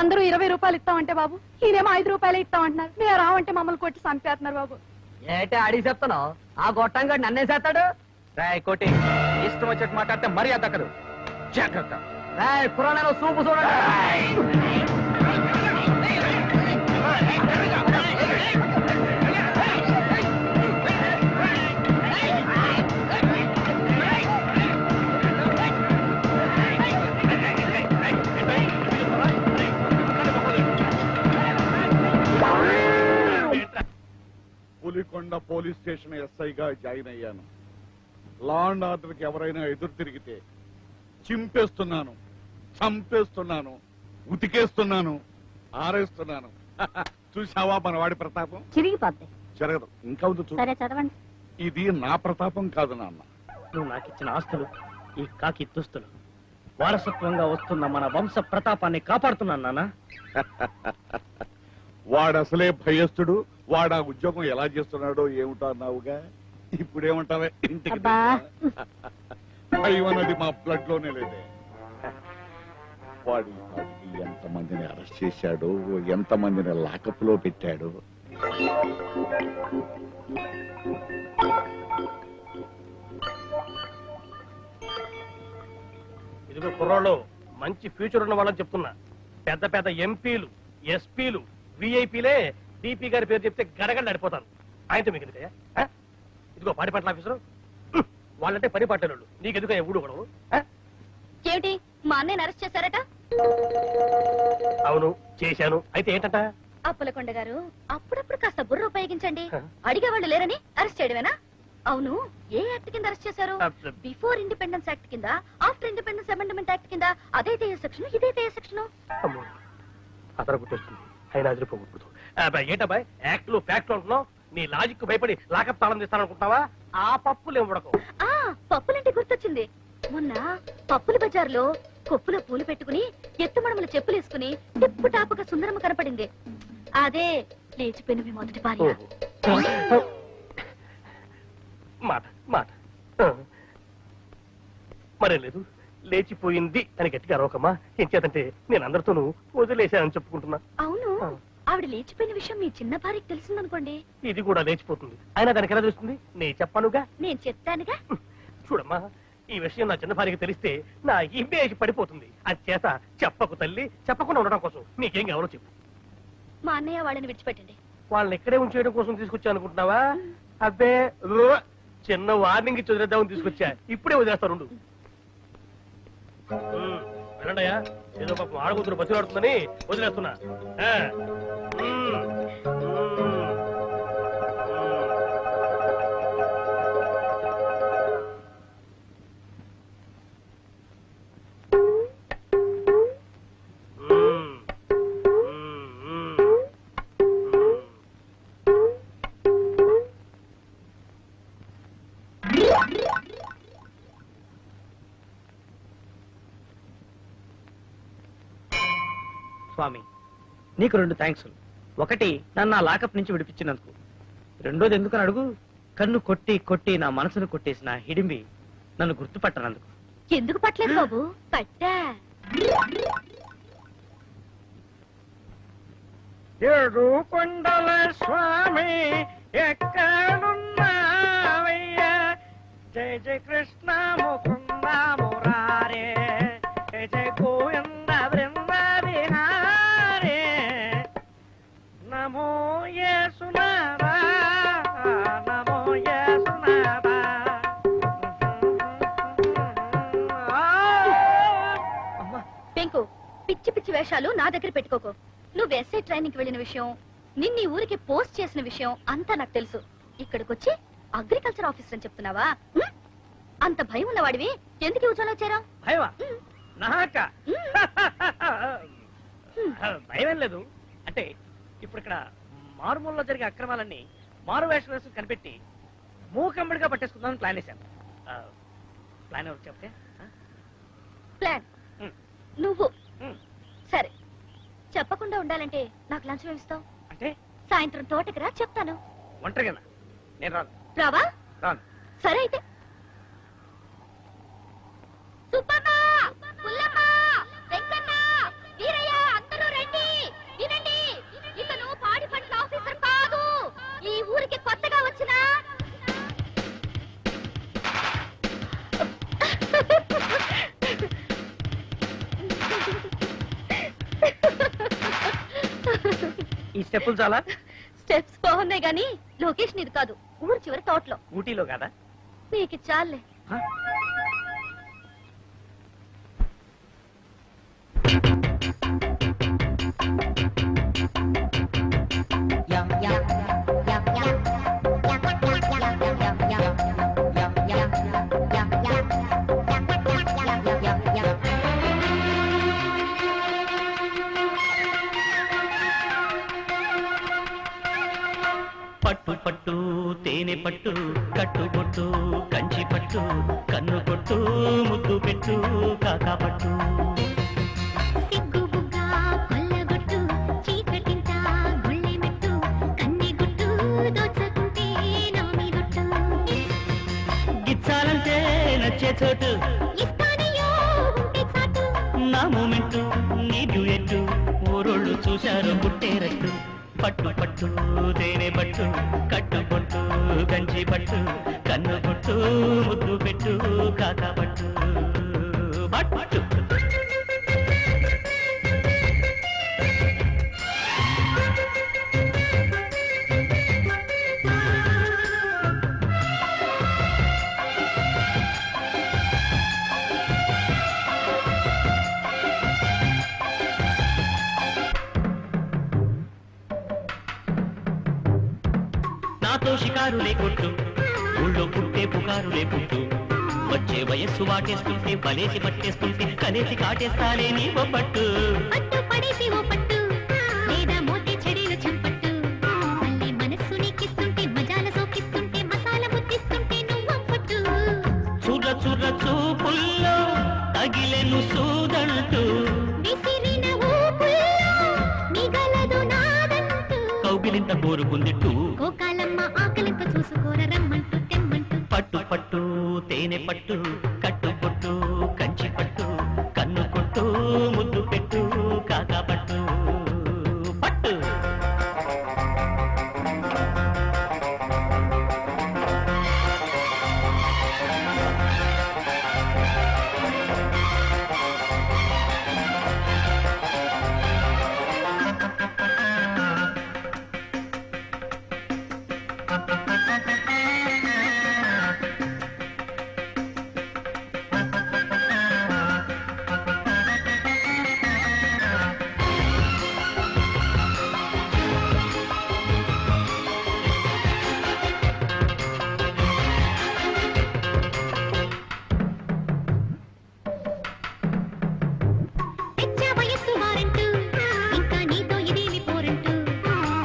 అందరూ 20 రూపాయలు ఇస్తామంటే బాబు, ఈయనేమో 5 రూపాయలు ఇస్తామంటున్నారు. మీరు రావంటే మమ్మల్ని కొట్టి చంపేస్తున్నారు బాబు. ఏటే అడిగి చెప్తున్నావు? ఆ గొట్టంగా నన్నే చేస్తాడు. రాయ్ కోటి, ఇష్టం వచ్చేట్టు మాట్లాడితే మరీ దక్కదు. జాగ్రత్త. పురాణాలు సూపు చూడండి. పులికొండ పోలీస్ స్టేషన్ ఎస్ఐగా జాయిన్ అయ్యాను. లా అండ్ ఆర్డర్కి ఎవరైనా ఎదురు తిరిగితే చింపేస్తున్నాను, చంపేస్తున్నాను, ఉతికేస్తున్నాను, ఆరేస్తున్నాను. చూసావా మన వాడి ప్రతాపం? చిరిగిపోద్ది. జరగదు, ఇంకా ఉంది చూడు. సరే చదవండి. ఇది నా ప్రతాపం కాదు నాన్న. నువ్వు నాకు ఇచ్చిన ఆస్తులు, ఈ కాకి దుస్తులు, వారసత్వంగా వస్తున్న మన వంశ ప్రతాపాన్ని కాపాడుతున్నాను నాన్న. వాడు అసలే భయస్తుడు. వాడు ఆ ఉద్యోగం ఎలా చేస్తున్నాడో ఏమిటో అన్నావుగా, ఇప్పుడేమంటావే? ఇంటికి భయం అన్నది మా బ్లడ్ లోనే లేదే. వాడు ఎంతమందిని అరెస్ట్ చేశాడో, ఎంతమందిని లాకప్ లో పెట్టాడో. ఇదిగో కుర్రోళ్ళు, మంచి ఫ్యూచర్ ఉన్న వాళ్ళని చెప్తున్నా. పెద్ద పెద్ద ఎంపీలు, ఎస్పీలు, విఐపీలే డిపి గారి పేరు చెప్తే గడగడ నడిపోతాను. ఆయనతో మీకు ఎందుకయ్యా? ఇదిగో పాడి పంటల ఆఫీసరు, వాళ్ళంటే పని పట్టేవాళ్ళు. నీకెందుకు ఊడు గొడవలు? ఏమిటి, మా అన్నయ్యని అరెస్ట్ చేశారట? అవును, చేశాను. అయితే ఏంటంట? అప్పలకొండ గారు, అప్పుడప్పుడు కాస్త బుర్ర ఉపయోగించండి. అడిగేవాళ్ళు లేరని అరెస్ట్ చేయడమేనా? అవును, ఏ యాక్ట్ కింద అరెస్ట్ చేశారు? బిఫోర్ ఇండిపెండెన్స్ యాక్ట్ కింద, ఆఫ్టర్ ఇండిపెండెన్స్ అమెండ్మెంట్ యాక్ట్ కింద. అదైతే ఏ సెక్షన్, ఇదైతే ఏ సెక్షన్? అతను గుర్తొస్తుంది, అయినా అదిరిపోకూడదు. ఏంటబ్బాయి యాక్ట్ లో ఫ్యాక్ట్ అంటున్నావు? నీ లాజిక్ భయపడి లాకప్ తాళం తీస్తాననుకుంటున్నావా? ఆ పప్పులు ఇవ్వడకు. ఆ పప్పులంటే గుర్తొచ్చింది. మొన్న పప్పుల బజార్లో కొప్పులో పూలు పెట్టుకుని ఎత్తుమడమల చెప్పులేసుకుని టిప్పు టాపుగా సుందరమ్మ కనపడింది. అదే లేచిపోయిన మీ మొదటి భార్య. మాట మాట మరే లేదు, లేచిపోయింది అని గట్టిగా అరవకమ్మా. ఏం చేతంటే నేను అందరితోనూ వదిలేశానని చెప్పుకుంటున్నా. అవును, ఆవిడ లేచిపోయిన విషయం మీ చిన్న భార్యకి తెలిసిందనుకోండి. ఇది కూడా లేచిపోతుంది. అయినా దానికి ఎలా తెలుస్తుంది? నేను చెప్పానుగా. నేను చెప్తానుగా. చూడమ్మా, ఈ విషయం నా చిన్న భార్యకి తెలిస్తే నా ఇమేజ్ పడిపోతుంది. అది చేత చెప్పకు తల్లి. చెప్పకుండా ఉండడం కోసం నీకేం కావాలో చెప్పు. మా అన్నయ్య వాళ్ళని విడిచిపెట్టండి. వాళ్ళని ఇక్కడే ఉంచేయడం కోసం తీసుకొచ్చా అనుకుంటున్నావా? అబ్బే, చిన్న వార్నింగ్ ఇచ్చి వదిలేద్దామని తీసుకొచ్చా. ఇప్పుడే వదిలేస్తాను. వెళ్ళండియా, ఏదో పాపం ఆడకూతురు బతిలాడుతుందని వదిలేస్తున్నా. స్వామి, నీకు 2 థ్యాంక్స్. ఒకటి, నన్ను ఆ లాకప్ నుంచి విడిపించినందుకు. రెండోది ఎందుకని అడుగు. కన్ను కొట్టి కొట్టి నా మనసును కొట్టేసిన హిడింబి నన్ను గుర్తుపట్టనందుకు. ఎందుకు పట్టలేదు బాబు? పట్టా. ఏడు కొండల స్వామి ఎక్కడున్నావయ్యా, జయ జయ కృష్ణ ముకుంద మురారే, జయ జయ గోవింద బృంద విహారే, నమో యేసునాథా, నమో యేసునాథా. పెంకు, పిచ్చి పిచ్చి వేషాలు నా దగ్గర పెట్టుకోకు. నువ్వు ఎస్ఐ ట్రైనింగ్ వెళ్ళిన విషయం, నిన్న ఈ ఊరికి పోస్ట్ చేసిన విషయం అంతా నాకు తెలుసు. ఇక్కడికొచ్చి అగ్రికల్చర్ ఆఫీసర్ అని చెప్తున్నావా? అంత భయం ఉన్నవాడివి ఎందుకు ఉద్యోగంలో చేరావు? భయమా? నాక భయమేం లేదు. అంటే ఇప్పుడు ఇక్కడ మారుమూలలో జరిగే అక్రమాలన్నీ మారు వేషం వేసుకుని కనిపెట్టి మూకమ్మడిగా పట్టేసుకుందామని ప్లాన్ వేశాను. ప్లాన్ ఎవరు చెప్తే? ప్లాన్ నువ్వు. సరే, చెప్పకుండా ఉండాలంటే నాకు లంచం ఏమిస్తావు? అంటే సాయంత్రం తోటకి రా, చెప్తాను. ఒంటరిగా నేను రాను. రావా? రాను. సరే అయితే. సుబ్బమ్మ, పుల్లమ్మ, వెంకన్న, వీరయ్య, అందరూ రండి. వినండి, ఇతను పాడి పంటల ఆఫీసర్ కాదు, ఈ ఊరికి కొత్తగా వచ్చిన ఈ స్టెప్పులు చాలా. స్టెప్స్ బాగున్నాయి గాని లొకేషన్ ఇది కాదు, ఊరు చివరి తోటలో. ఊటీలో కాదా? నీకు చాలే. పట్టు పట్టు తేనె పట్టు కట్టుబొట్టు కంచి పట్టు కన్ను కొట్టు ముద్దు పెట్టు కాకా పట్టు. గిచ్చాలంటే నచ్చే చోటు నా మూమెంటు నీ డ్యూయెట్టు ఊరోళ్ళు చూశారు పుట్టేరట్టు. పట్టు పట్టు తేనె పట్టు కట్టుబొట్టు కంచి పట్టు కన్ను కొట్టు ముద్దు పెట్టు కాకా పట్టు పట్టు. నాతో షికారులే కొట్టు ఊళ్ళో పుట్టే పుకారులే పుట్టు వచ్చే వయస్సు వాటేస్తుంటే బలేసి పట్టేస్తుంటే కలేసి కాటేస్తాలే నీ బొబ్బట్టు. పట్టు పడేసి ఓ పట్టు లేదా మోతే చెడేలు చంపట్టు మళ్ళీ మనస్సు నీకిస్తుంటే తగిలెను సూదంటూ విసిరిన ఊపుల్లో మిగలదు నాదంటూ కౌగిలింత కోరుకుందిట్టు గోకాలమ్మ ఆకలింత చూసుకోర రమ్మంటూ తెమ్మంటూ పట్టు పట్టు తేనె పట్టు కట్టు పొట్టు కంచి పట్టు కన్ను కొట్టు ముద్దు పెట్టు కాకా పట్టు పట్టు తెచ్చ వయస్సు వారంటూ ఇంకా నీతో ఇదేమి పోరంటూ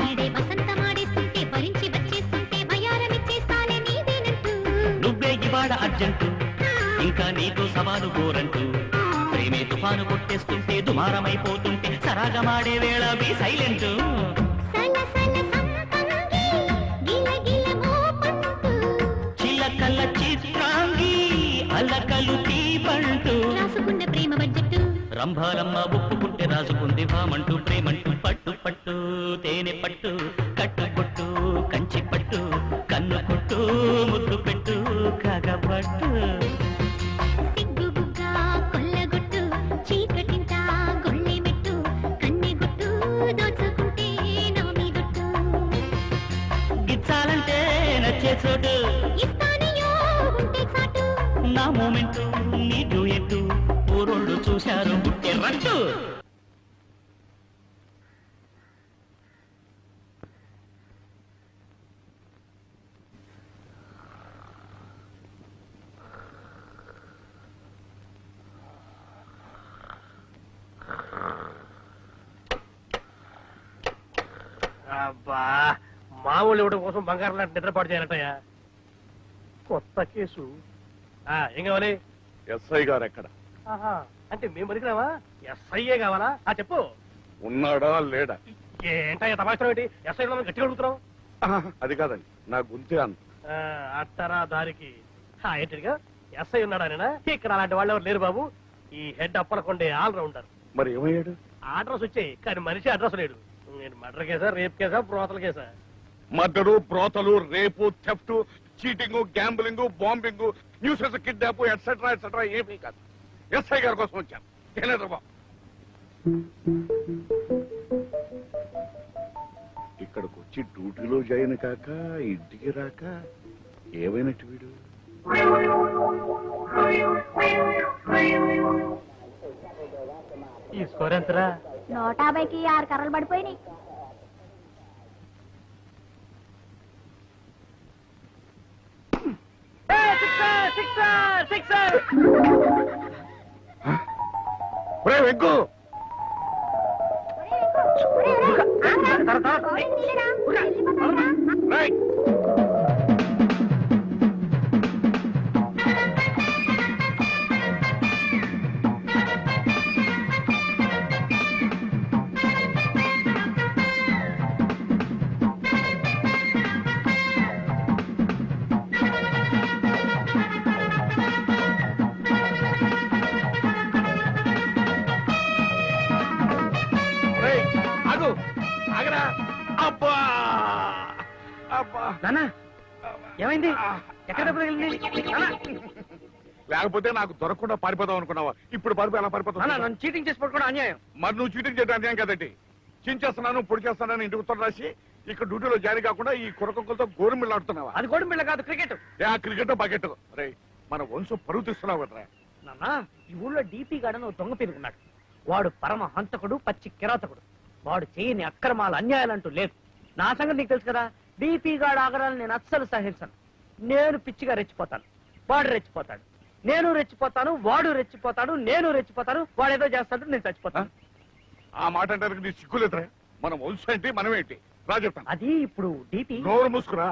ఈడే వసంతమాడేస్తుంటే భరించి వచ్చేస్తుంటే భయారమిచ్చేస్తానే నీదేనంటూ నువ్వే ఇవాడ అర్జెంటు ఇంకా నీతో సవాలు కోరంటూ ప్రేమే తుఫాను కొట్టేస్తుంటే దుమారమైపోతుంటే సరాగమాడే వేళ బి సైలెంట్ సల సల సంపంగి గిల మోపంటూ చిలకల చిత్రాంగి అలకలు తీపంటూ రాసుకున్న ప్రేమ బడ్జెట్టు రంభారమ్మ ఒప్పుకుంటే రాజుకుంది భామంటూ ప్రేమంటూ పట్టు పట్టు తేనె పట్టు కట్టు పొట్టు కంచి పట్టు కన్ను కొట్టు ముద్దు పెట్టు కాగపట్టు సిగ్గు బుగ్గ కొల్లగొట్టు చీకటింత గొళ్ళె మెట్టు కన్నె గుట్టు దోచుకుంటే నా మీదొట్టు గిచ్చాలంటే నచ్చే చోటు ఇస్తానయ్యో ఉంటే చాటు నా మూమెంట్ నీ డూయెట్టు ఊరోళ్ళు చూశారు గుట్టే రట్టు అబ్బా మామూలు ఇవ్వడం కోసం బంగారం లాంటి నిద్రపాటు చేయాలటయ్యా కొత్త కేసు ఏం కావాలి ఎస్ఐ గారు ఎక్కడ ఆహా, అంటే మేము బతికినావా ఎస్ఐఏ కావాలా చెప్పు ఉన్నాడా లేడా ఏంటయ్యా తమాషా ఏంటి ఎస్ఐ గట్టిగా అడుగుతున్నావు అది కాదండి నా గుంతే అంత అట్టరా దారికి ఏంటిగా ఎస్ఐ ఉన్నాడా ఇక్కడ అలాంటి వాళ్ళు ఎవరు లేరు బాబు ఈ హెడ్ అప్పలకొండే ఆల్ రౌండర్ మరి ఏమయ్యాడు అడ్రస్ వచ్చాయి కానీ మనిషి అడ్రస్ లేడు నేను మర్డర్ కేసా రేప్ కేసా ప్రోతల కేసా మర్డరు బ్రోతలు రేపు theft cheating gambling bombing nuisances kidnap etcetera etcetera ఏమీ కాదు ఎస్ఐ గారి కోసం వచ్చాను తెలియదు బాబు ఇక్కడికి వచ్చి డ్యూటీలో జాయిన్ కాక ఇంటికి రాక ఏమైనట్టు వీడు ఈ స్కోర్ ఎంతరా 150కి 6 కర్రలు పడిపోయినాయి వెంకు రైట్ ఆగు ఆగరా అబ్బా అబ్బా నాన్న ఏమైంది ఎక్కడ డబ్బులు వెళ్ళింది లేకపోతే నాకు దొరకకుండా పారిపోదాం అనుకున్నావా ఇప్పుడు పారిపో ఎలా పారిపోతావు నన్ను చీటింగ్ చేసి పట్టుకోవడం అన్యాయం మరి నువ్వు చీటింగ్ చేయడం అన్యాయం కదండి చించేస్తున్నాను పొడి చేస్తున్నాను ఇంటి ఉత్తరం రాసి ఇక్కడ డ్యూటీలో జారీ కాకుండా ఈ కురకొక్కలతో గోరుమిళ్ళు ఆడుతున్నావా అది గోడం బిళ్ళ కాదు క్రికెట్ క్రికెట్ బకెట్ రే మన వంశం పరువు తీస్తున్నావు కదరా నాన్న ఈ ఊళ్ళో డీపీ గాడని దొంగ పేరుకున్నాడు వాడు పరమ హంతకుడు పచ్చి కిరాతకుడు వాడు చేయని అక్రమాలు అన్యాయాలంటూ లేదు నా సంగతి నీకు తెలుసు కదా డీపీ గాడు ఆగడాలను నేను అస్సలు సహించను నేను పిచ్చిగా రెచ్చిపోతాను వాడు రెచ్చిపోతాడు నేను రెచ్చిపోతాను వాడు రెచ్చిపోతాడు నేను రెచ్చిపోతాను వాడేదో చేస్తాడు నేను చచ్చిపోతాను ఆ మాట అంటే నీ సిగ్గులేదురా మన వంశం ఏంటి మనమేంటి రా చెప్తాను అది ఇప్పుడు డీపీ నోరు మూసుకురా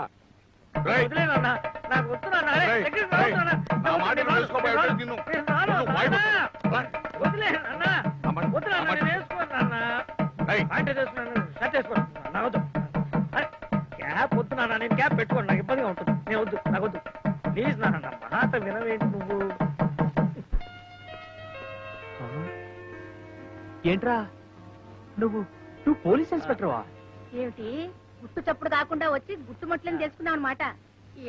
రేయ్, వదిలేనన్నా, నాకు వద్దు నాన్న. రేయ్, దగ్గరికి రేయ్, రావద్దు నాన్న. నా మాట తెలుసుకోబోయే నిన్ను నేను రాను, నువ్వు భయపడు. నాన్న. వదిలే అన్న వదిలే అన్న నేను వేసుకోను అన్న ప్యాంట్ వేసుకున్నాను షర్ట్ వేసుకోను నా వద్దు క్యాప్ వద్దు నాన్న నేను క్యాప్ పెట్టుకోండి నాకు ఇబ్బందిగా ఉంటుంది నేను వద్దు నాకు వద్దు ప్లీజ్ నాన్న మాట వినవేంటి నువ్వు ఏంట్రా నువ్వు పోలీస్ ఇన్స్పెక్టర్వా ఏమిటి గుట్టు చప్పుడు కాకుండా వచ్చి గుట్టుమట్లని చేసుకున్నావు అనమాట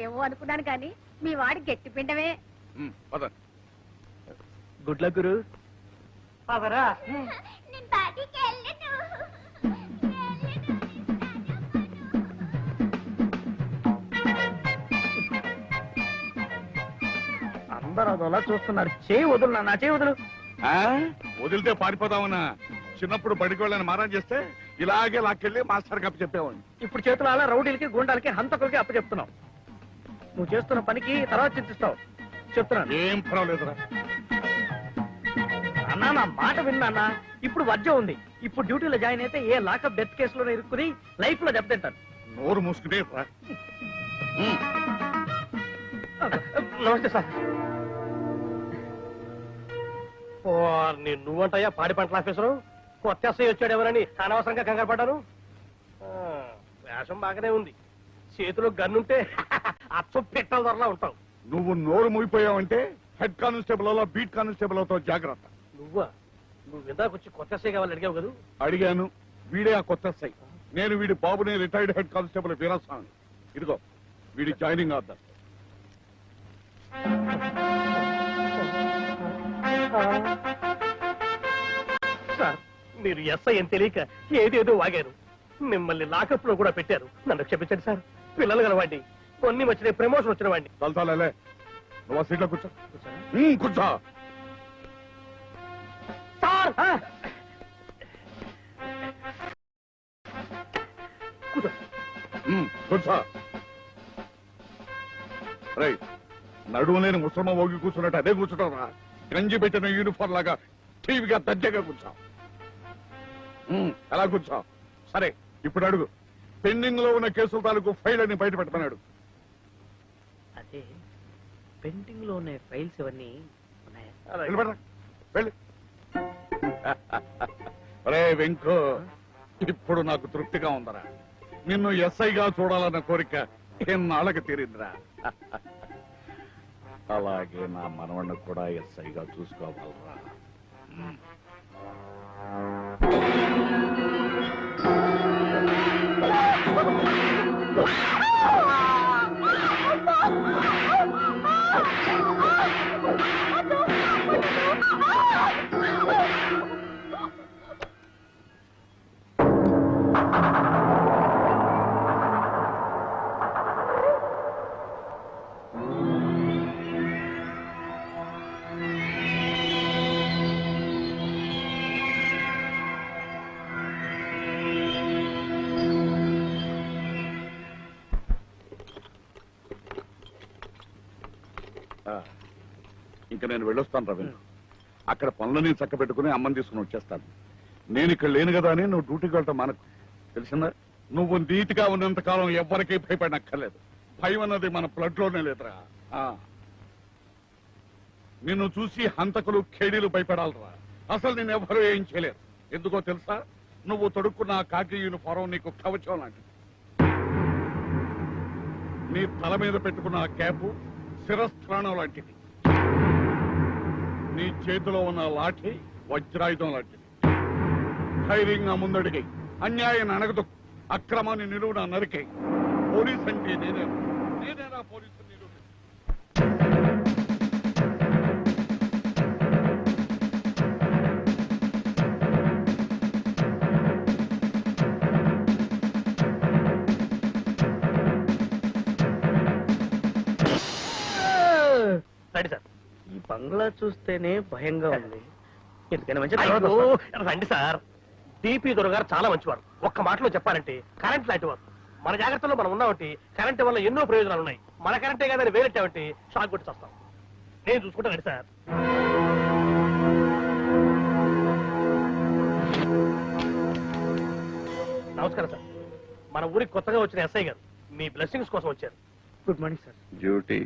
ఏమో అనుకున్నాను కానీ మీ వాడి గట్టి పిండమే గుడ్ లక్ గురు పదరా అందరూ అదోలా చూస్తున్నారు చేయి వదులు నా చేయి వదులు వదిలితే పారిపోదామన్నా చిన్నప్పుడు బడికి వెళ్ళని మారం చేస్తే ఇలాగే లాక్కెళ్ళి మాస్టర్ కప్పు చెప్పేవాడిని. ఇప్పుడు చేతులు అలా రౌడీలకి గుండాలకి హంతకులకి అప్పు చెప్తున్నావు నువ్వు చేస్తున్న పనికి తర్వాత చింతిస్తావు చెప్తున్నాను ఏం పర్వాలేదురా. అన్నా నా మాట విన్నా ఇప్పుడు వర్జం ఉంది ఇప్పుడు డ్యూటీలో జాయిన్ అయితే ఏ లాకప్ డెత్ కేసులో ఇరుక్కుని లైఫ్ లో దెబ్బతింటాను నోరు మూసుకునే రా. నమస్తే సార్ నువ్వంటయ్యా పాడి పంటల ఆఫీసరు కొత్త ఎస్ఐ వచ్చాడు ఎవరని అనవసరంగా కంగారు పడ్డాను వేషం బాగానే ఉంది చేతిలో గన్నుంటే అచ్చం పెట్టల ధరలా ఉంటావు నువ్వు నోరు మూగిపోయావంటే హెడ్ కానిస్టేబుల్ అలా బీట్ కానిస్టేబుల్ అవుతావు జాగ్రత్త. నువ్వు ఇందాక వచ్చి కొత్త ఎస్ఐ కావాలి అడిగావు కదా అడిగాను వీడే ఆ కొత్త ఎస్ఐ. నేను వీడి బాబుని రిటైర్డ్ హెడ్ కానిస్టేబుల్ వీరాస్వామి. ఇదిగో వీడి జాయినింగ్ ఆర్డర్. సార్ మీరు ఎస్ఐ అని తెలియక ఏదేదో వాగారు మిమ్మల్ని లాకప్ లో కూడా పెట్టారు నన్ను క్షమించండి సార్ పిల్లలు గలవాడిని కొన్ని వచ్చిన ప్రమోషన్ వచ్చిన వాడిని తలతాలే నువ్వు ఆ సీట్లో కూర్చో. కూర్చో సార్ కూర్చో. రైట్ నడువు లేని ముసలమ్మ ఓగి కూర్చున్నట్టు అదే కూర్చుంటారా? గంజి పెట్టిన యూనిఫామ్ లాగా టీవీగా దర్జాగా కూర్చో. అలా కూర్చో. సరే ఇప్పుడు అడుగు. పెండింగ్ లో ఉన్న కేసుల తాలూకు ఫైల్ అని బయట పెట్టమన్నాడు. అదే పెండింగ్ లో ఉన్న ఫైల్స్ ఇవన్నీ వెళ్ళి రే వెంకు ఇప్పుడు నాకు తృప్తిగా ఉందరా. నిన్ను ఎస్ఐగా చూడాలన్న కోరిక ఎన్నాళ్ళకి తీరిందిరా. అలాగే నా మనవణ్ణి కూడా ఎస్ఐగా చూసుకోవాలరా. ఇంకా నేను వెళ్ళొస్తాను రవి. అక్కడ పనులని చక్క పెట్టుకుని అమ్మని తీసుకుని వచ్చేస్తాను. నేను ఇక్కడ లేను కదా అని నువ్వు డ్యూటీకి వెళ్ళటం మనకు తెలిసిందా? నువ్వు నీతిగా ఉన్నంత కాలం ఎవ్వరికీ భయపడనక్కర్లేదు. భయం అన్నది మన బ్లడ్ లోనే లేదురా. నిన్ను చూసి హంతకులు ఖేడీలు భయపడాలరా. అసలు నేను ఎవ్వరూ ఏం చేయలేరు. ఎందుకో తెలుసా? నువ్వు తొడుక్కున్న కాకి యూనిఫారం నీకు కవచం లాంటిది. నీ తల మీద పెట్టుకున్న ఆ క్యాపు శిరస్థానం లాంటిది. నీ చేతిలో ఉన్న లాఠీ వజ్రాయుధం లాంటిది. ధైర్యంగా ముందడిగి అన్యాయాన్ని అణగదు, అక్రమాన్ని నిలువున నరికే. పోలీస్ అంటే నేనేనా పోలీసు నిలువు. రండి సార్. ఈ బంగ్లా చూస్తేనే భయంగా ఉంది. ఎందుకైనా మంచి రండి సార్. డిపి దొరగారు చాలా మంచివారు. ఒక్క మాటలో చెప్పాలంటే కరెంట్ లాంటి వారు. మన జాగ్రత్తలో మనం ఉన్నామంటే కరెంట్ వల్ల ఎన్నో ప్రయోజనాలు ఉన్నాయి. మన కరెంటే కదా వేరెట్టామంటే షాక్ కొట్టి వస్తాం. నేను చూసుకుంటానండి సార్. నమస్కారం సార్. మన ఊరికి కొత్తగా వచ్చిన ఎస్ఐ గారు మీ బ్లెస్సింగ్స్ కోసం వచ్చారు. Good morning sir. డ్యూటీ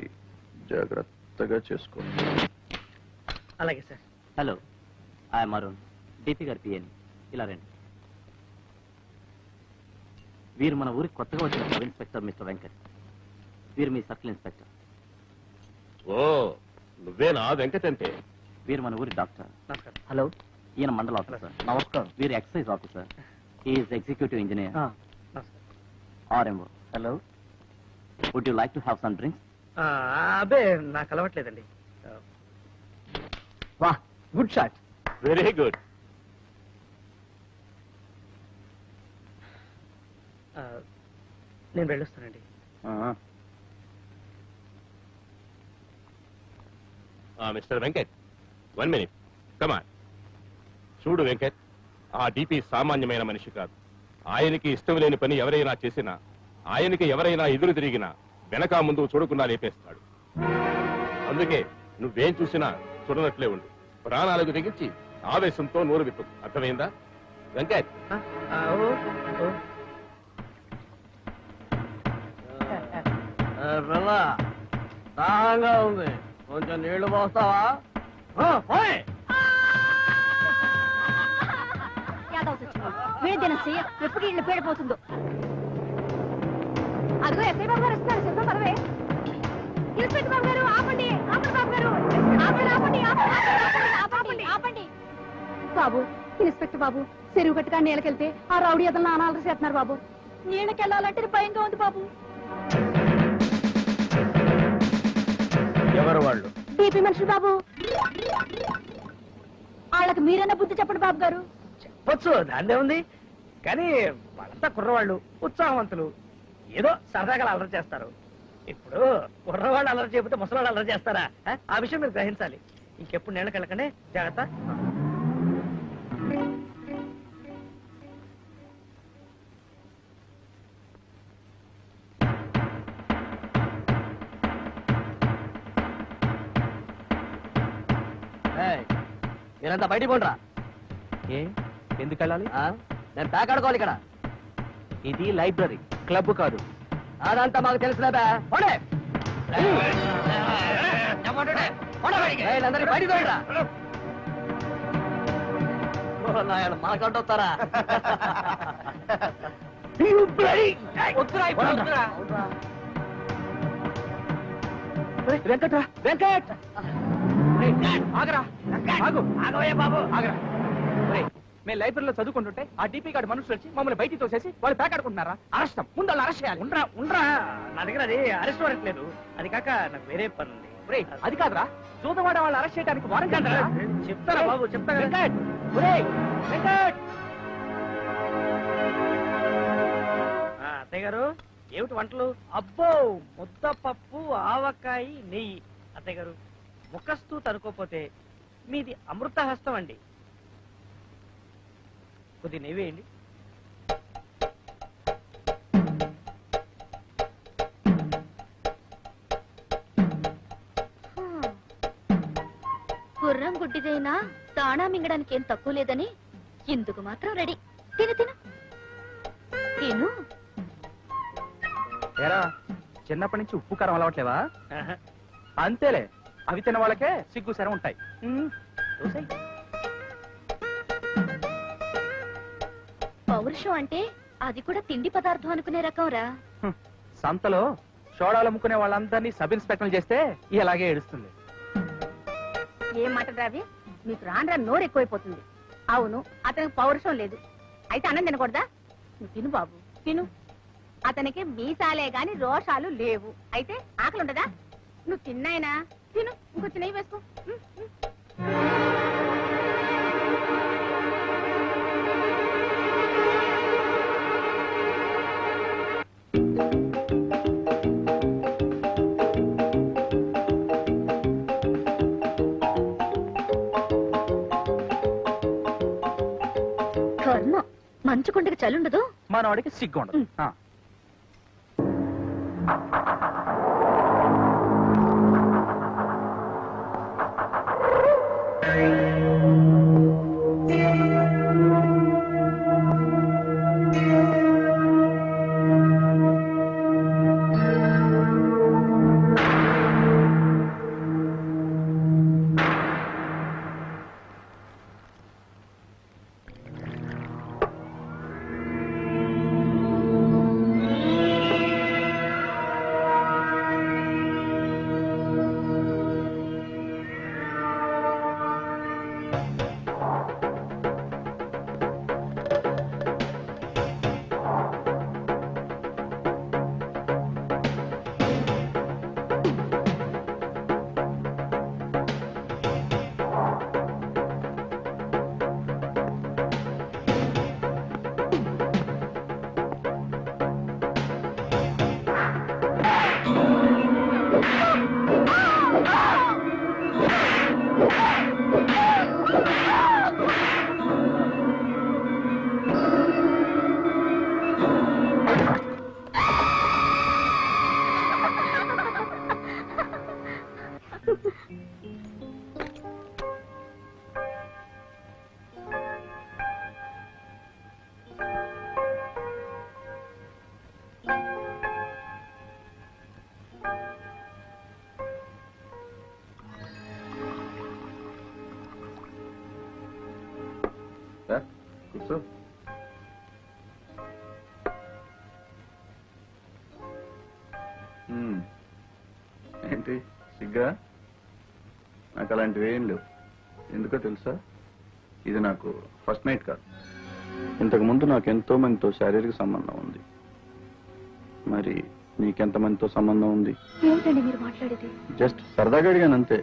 జాగ్రత్తగా చేసుకో. అలాగే sir. Hello I'm Arun, DP గారి పిఎని. ఇలా రండి. వీరు మన ఊరికి కొత్తగా వచ్చిన సబ్ ఇన్స్పెక్టర్ మిస్టర్ వెంకట్. వీరు మీ సర్కిల్ ఇన్స్పెక్టర్. ఓ నువ్వేనా వెంకట్ అంటే? వీరు మన ఊరి డాక్టర్. నమస్కారం. హలో, ఈయన మండల ఆఫీసర్. నమస్కారం. వీరు excise officer. Is executive engineer. నమస్కారం. RMO. Hello, would you like to have some drinks? అబ్బే నాకు అలవట్లేదండి. Wow, good shot. Very good. నేను వెళ్ళొస్తానండి. Mister Venkat, 1 minute. కమాన్. చూడు వెంకట్, ఆ డిపి సామాన్యమైన మనిషి కాదు. ఆయనకి ఇష్టం లేని పని ఎవరైనా చేసినా, ఆయనకి ఎవరైనా ఎదురు తిరిగినా వెనక ముందు చూడకుండా లేపేస్తాడు. అందుకే నువ్వేం చూసినా చూడనట్లే ఉండు. ప్రాణాలకు తెగించి ఆవేశంతో నోరు విప్పు. అర్థమైందా వెంకట్? పిల్ల దాహంగా ఉంది, కొంచెం నీళ్లు పోస్తావా? వీడిదినసి ఎప్పుడు ఇళ్ళు పేడిపోతుందో. అదిగో ఎస్ఐ బాబు గారు వస్తున్నారు, సిద్ధం పదవే. ఇన్స్పెక్టర్ బాబు గారు ఆపండి, ఆపండి బాబు గారు, ఆపండి ఆపండి ఆపండి ఆపండి. బాబు, ఇన్స్పెక్టర్ బాబు, చెరువు గట్టుగా నీళ్ళకెళ్తే ఆ రౌడీ అతను నానాలు చేస్తున్నారు బాబు. నీళ్ళకెళ్ళాలంటే భయంగా ఉంది బాబు. ఎవరు వాళ్ళు? డీపీ మనుషులు బాబు. వాళ్ళకి మీరైనా బుద్ధి చెప్పండి బాబు గారు. చెప్పొచ్చు, దాన్నే ఉంది. కానీ వాళ్ళంతా కుర్రవాళ్ళు, ఉత్సాహవంతులు, ఏదో సరదాగా అల్లరి చేస్తారు. ఇప్పుడు కుర్రవాళ్ళు అల్లరి చేయకపోతే ముసలాళ్ళు అల్లరి చేస్తారా? ఆ విషయం మీరు గ్రహించాలి. ఇంకెప్పుడు నీళ్ళకెళ్ళకనే జాగ్రత్త. మీరంతా బయటికి పోండ్రా. ఎందుకు వెళ్ళాలి? నేను ప్యాక్ ఆడుకోవాలి ఇక్కడ. ఇది లైబ్రరీ, క్లబ్ కాదు. అదంతా మాకు తెలిసినదా? అందరికి బయటికి పోండ్రా. మాకంటొస్తారా? వెంకట్రా, వెంకట్! ఆగరా, ఆగు, ఆగవయ్యా బాబు, ఆగరా. మేము లైబ్రరీలో చదువుకుంటుంటే ఆ డిపి గార్డు మనుషులు వచ్చి మమ్మల్ని బయటికి తోసేసి వాళ్ళు ప్యాక్ ఆడుకుంటున్నారా? అరెస్ట్, ముందు వాళ్ళు అరెస్ట్ చేయాలి. ఉండరా ఉండరా, నా దగ్గర అది అరెస్ట్ వారెంట్ లేదు. అది కాక నాకు వేరే పని ఉంది. అది కాదురా, జూదవాడ వాళ్ళు అరెస్ట్ చేయడానికి వారెంట్ కాదురా. చెప్తారా బాబు, చెప్తా కదా. వెంకట్, ఒరేయ్, వెంకట్! అత్తయ్య గారు, ఏమిటి వంటలు? అబ్బో, ముద్దపప్పు, ఆవకాయ, నెయ్యి. అత్తయ్య గారు, ముఖస్తూ తనుకోపోతే మీది అమృతహస్తం అండి. కొద్ది నెయ్యి వేయండి. గుర్రం గుడ్డిదైనా దాణా మింగడానికి ఏం తక్కువ లేదని ఇందుకు మాత్రం రెడీ. తిను తిను తిను. ఏరా, చిన్నప్పటి నుంచి ఉప్పు కారం అలవాట్లేవా? అంతేలే, అవి తిన్న వాళ్ళకే సిగ్గు శరం ఉంటాయి. పౌరుషం అంటే అది కూడా తిండి పదార్థం అనుకునే రకం రా. సంతలో సోడాలు అమ్ముకునే వాళ్ళందరినీ సబ్ ఇన్స్పెక్టర్ చేస్తే ఇలాగే ఏడుస్తుంది. ఏం మాట రావి, మీకు రాను రాను నోరు ఎక్కువైపోతుంది. అవును, అతనికి పౌరుషం లేదు. అయితే అన్నం తినకూడదా? నువ్వు తిను బాబు, తిను. అతనికి మీసాలే గాని రోషాలు లేవు. అయితే ఆకలి ఉండదా? నువ్వు తిన్నాయినా తిను, ఇంకొచ్చి నెయ్యి వేసుకో. కర్మ, మంచు కొండకి చలుండదు. మనవాడికి సిగ్గు ఉండదు. కూర్చో. ఏంటి సిగ్గా? నాకు అలాంటివి ఏం లేవు. ఎందుకో తెలుసా, ఇది నాకు ఫస్ట్ నైట్ కాదు. ఇంతకు ముందు నాకు ఎంతో మందితో శారీరక సంబంధం ఉంది. మరి నీకెంత మందితో సంబంధం ఉంది? ఏమిటండి మీరు మాట్లాడేది? జస్ట్ సరదాగా అడిగాను అంతే.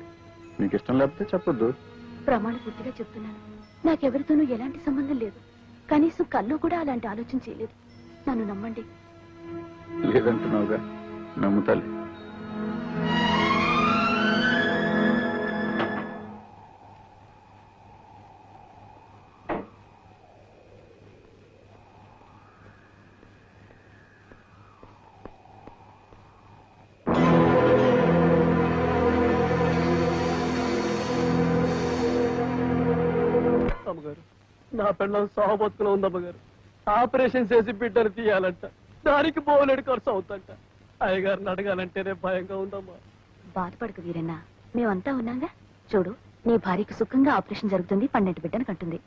నీకు ఇష్టం లేకపోతే చెప్పొద్దు. ప్రమాణ పూర్తిగా చెప్తున్నాను, నాకెవరితోనూ ఎలాంటి సంబంధం లేదు. కనీసం కల్లో కూడా అలాంటి ఆలోచన చేయలేదు. నన్ను నమ్మండి. లేదంటున్నావుగా, నమ్ముతాలే. అమ్మగారు, నా పెళ్ళం సాహబతుకులో ఉంది అమ్మగారు. ఆపరేషన్ చేసి బిడ్డను తీయాలంట. దానికి బోలెడు ఖర్చు అవుతుంట. అయ్యగారిని అడగాలంటేనే భయంగా ఉందమ్మా. బాధపడకు వీరన్న, మేమంతా ఉన్నాగా. చూడు, నీ భార్యకు సుఖంగా ఆపరేషన్ జరుగుతుంది, 12 బిడ్డను కంటుంది.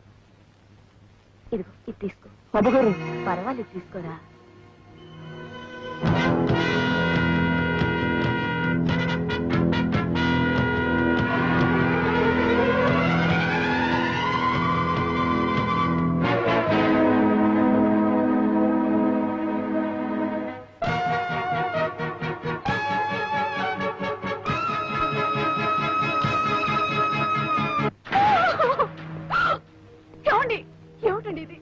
ఇదిగో, ఇది తీసుకో. అమ్మగారు, పర్వాలేదు, తీసుకోరా. ఏమిటండి ఇది?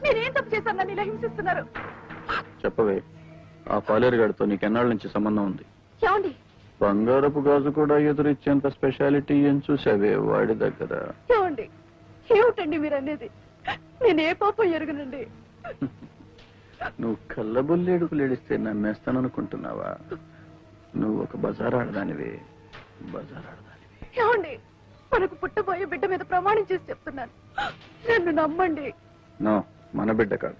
మీరేం తప్పు చేశారు? నన్ను ఇలా హింసిస్తున్నారు. చెప్పవే, ఆ పాలేరుగాడితో నీకెన్నాళ్ళ నుంచి సంబంధం ఉంది? ఏమండి? బంగారపు గాజు కూడా ఎదురిచ్చేంత స్పెషాలిటీ ఏం చూసావే వాడి దగ్గర? ఏమండి? ఏమిటండి మీరు అనేది? నేనే పాపం ఎరుగునండి. నువ్వు కళ్ళబొల్లేడుకు లేడిస్తే నమ్మేస్తాననుకుంటున్నావా? నువ్వు ఒక బజార్ ఆడదానివే, బజార్ ఆడదానివి. ఏమండి? మనకు పుట్టబోయే బిడ్డ మీద ప్రమాణం చేసి చెప్తున్నాను, నన్ను నమ్మండి. నో, మన బిడ్డ కాదు,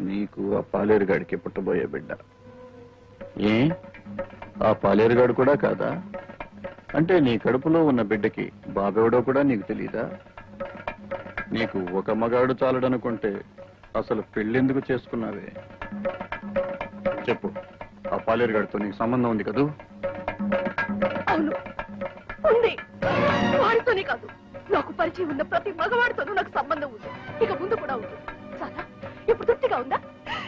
నీకు ఆ పాలేరుగాడికి పుట్టబోయే బిడ్డ. ఏ, ఆ పాలేరుగాడు కూడా కాదా? అంటే నీ కడుపులో ఉన్న బిడ్డకి బాబెవడో కూడా నీకు తెలీదా? నీకు ఒక మగాడు చాలడనుకుంటే అసలు పెళ్ళెందుకు చేసుకున్నావే? చెప్పు, ఆ పాలేరుగాడితో నీకు సంబంధం ఉంది కదూ? అవును, ఉంది. వాడితోనే కాదు, నాకు పరిచయం ఉన్న ప్రతి మగవాడితోనూ నాకు సంబంధం ఉంది. ఇక ముందు కూడా ఉంది. చాలా. ఇప్పుడు తృప్తిగా ఉందా?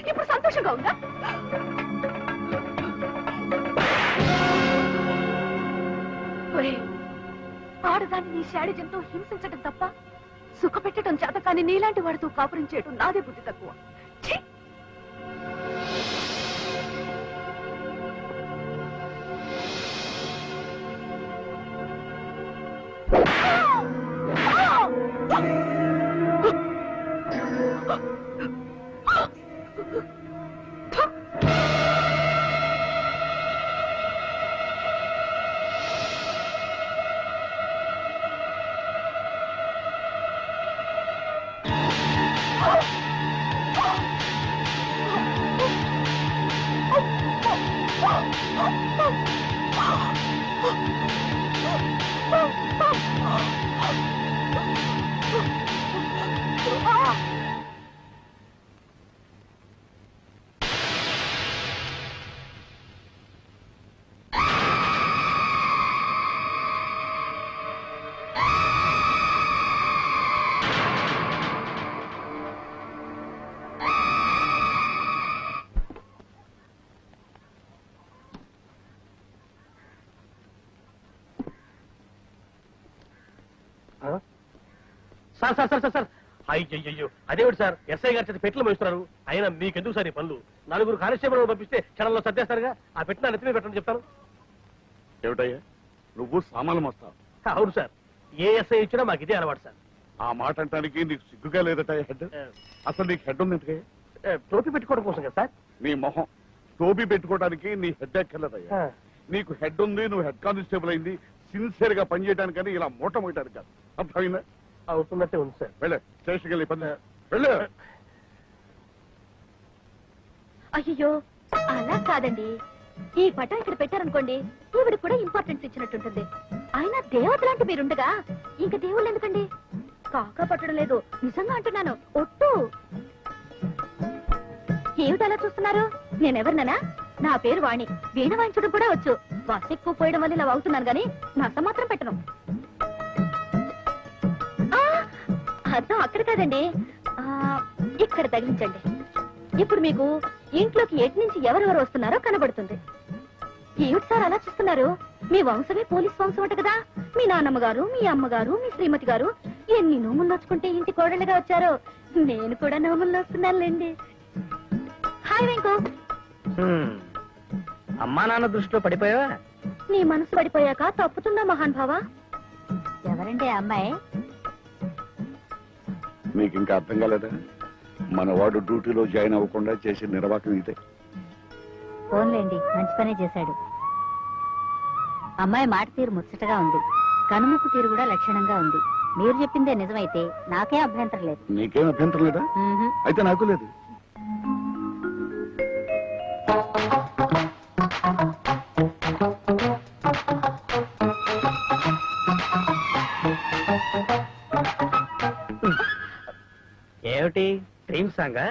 ఇప్పుడు సంతోషంగా ఉందా? ఆడదాన్ని నీ శాడిజంతో హింసించడం తప్ప సుఖ పెట్టడం చేత కానీ నీలాంటి వాడితో కాపురం చేయడం నాదే బుద్ధి తక్కువ. ఛీ! Sir sir sir sir sir అయ్యో, అదేమిటి సార్, ఎస్ఐ గారి చేత పెట్లు మోస్తున్నారు. అయినా మీకెందుకు సార్ ఈ పనులు? 4 కానిస్టేబుల్ పంపిస్తే క్షణంలో సర్దేస్తారుగా. ఆ పెట్టిన నెత్తిమీ పెట్టండి చెప్తాను. ఏమిటయ్యా, నువ్వు సామాన్లు మోస్తావు? అవును సార్, ఏ ఎస్ఐ ఇచ్చినా మాకు ఇదే అలవాటు సార్. ఆ మాట అంటానికి నీకు సిగ్గుగా లేదట హెడ్? అసలు నీకు హెడ్ ఉంది టోపీ పెట్టుకోవడం కోసం కదా సార్. నీ మొహం టోపీ పెట్టుకోవడానికి నీ హెడ్ ఎక్కర్లేదయ్యా. నీకు హెడ్ ఉంది, నువ్వు హెడ్ కానిస్టేబుల్ అయింది సిన్సియర్ గా పనిచేయడానికని ఇలా మూట మోయటానికి కాదు. అర్థమైందా? అవుతున్నట్టే ఉంది సార్. వెళ్ళే స్టేషన్కి వెళ్ళి పని వెళ్ళు. అయ్యో అలా కాదండి, ఈ పటం ఇక్కడ పెట్టారనుకోండి ఈవిడ కూడా ఇంపార్టెన్స్ ఇచ్చినట్టుంటుంది. అయినా దేవత లాంటి మీరుండగా ఇంకా దేవుళ్ళు ఎందుకండి? కాకా పట్టడం లేదు, నిజంగా అంటున్నాను. ఒట్టు. ఏమిటి అలా చూస్తున్నారు? నేనెవరిననా? నా పేరు వాణి. వీణ వాయించడం కూడా వచ్చు. బస్ ఎక్కువ పోయడం వల్ల ఇలా అవుతున్నాను గానీ నష్టం మాత్రం పెట్టను. అర్థం అక్కడ కాదండి, ఇక్కడ తగిలించండి. ఇప్పుడు మీకు ఇంట్లోకి ఎటు నుంచి ఎవరెవరు వస్తున్నారో కనబడుతుంది. ఏమిటి సార్ అలా చూస్తున్నారు? మీ వంశమే పోలీస్ వంశం అంట కదా. మీ నాన్నమ్మ గారు, మీ అమ్మగారు, మీ శ్రీమతి గారు ఎన్ని నోములు నోచుకుంటే ఇంటి కోడళ్ళగా వచ్చారో. నేను కూడా నోములు నోస్తున్నానులేండి. హాయ్ వెంకు. అమ్మా నాన్న దృష్టిలో పడిపోయావా? నీ మనసు పడిపోయాక తప్పుతుందా మహాన్ భావా? ఎవరండి అమ్మాయి? మీకు ఇంకా అర్థం కాలేదా? మన వాడు డ్యూటీలో జాయిన్ అవ్వకుండా చేసే నిర్వాహకం ఇదే. ఫోన్లేండి, మంచి పనే చేశాడు. అమ్మాయి మాట తీరు ముచ్చటగా ఉంది, కనుముక్కు తీరు కూడా లక్షణంగా ఉంది. మీరు చెప్పిందే నిజమైతే నాకే అభ్యంతరం లేదు. నీకేం అభ్యంతరం లేదా? అయితే నాకు లేదు. ఏమిటి డ్రీమ్ సాంగా?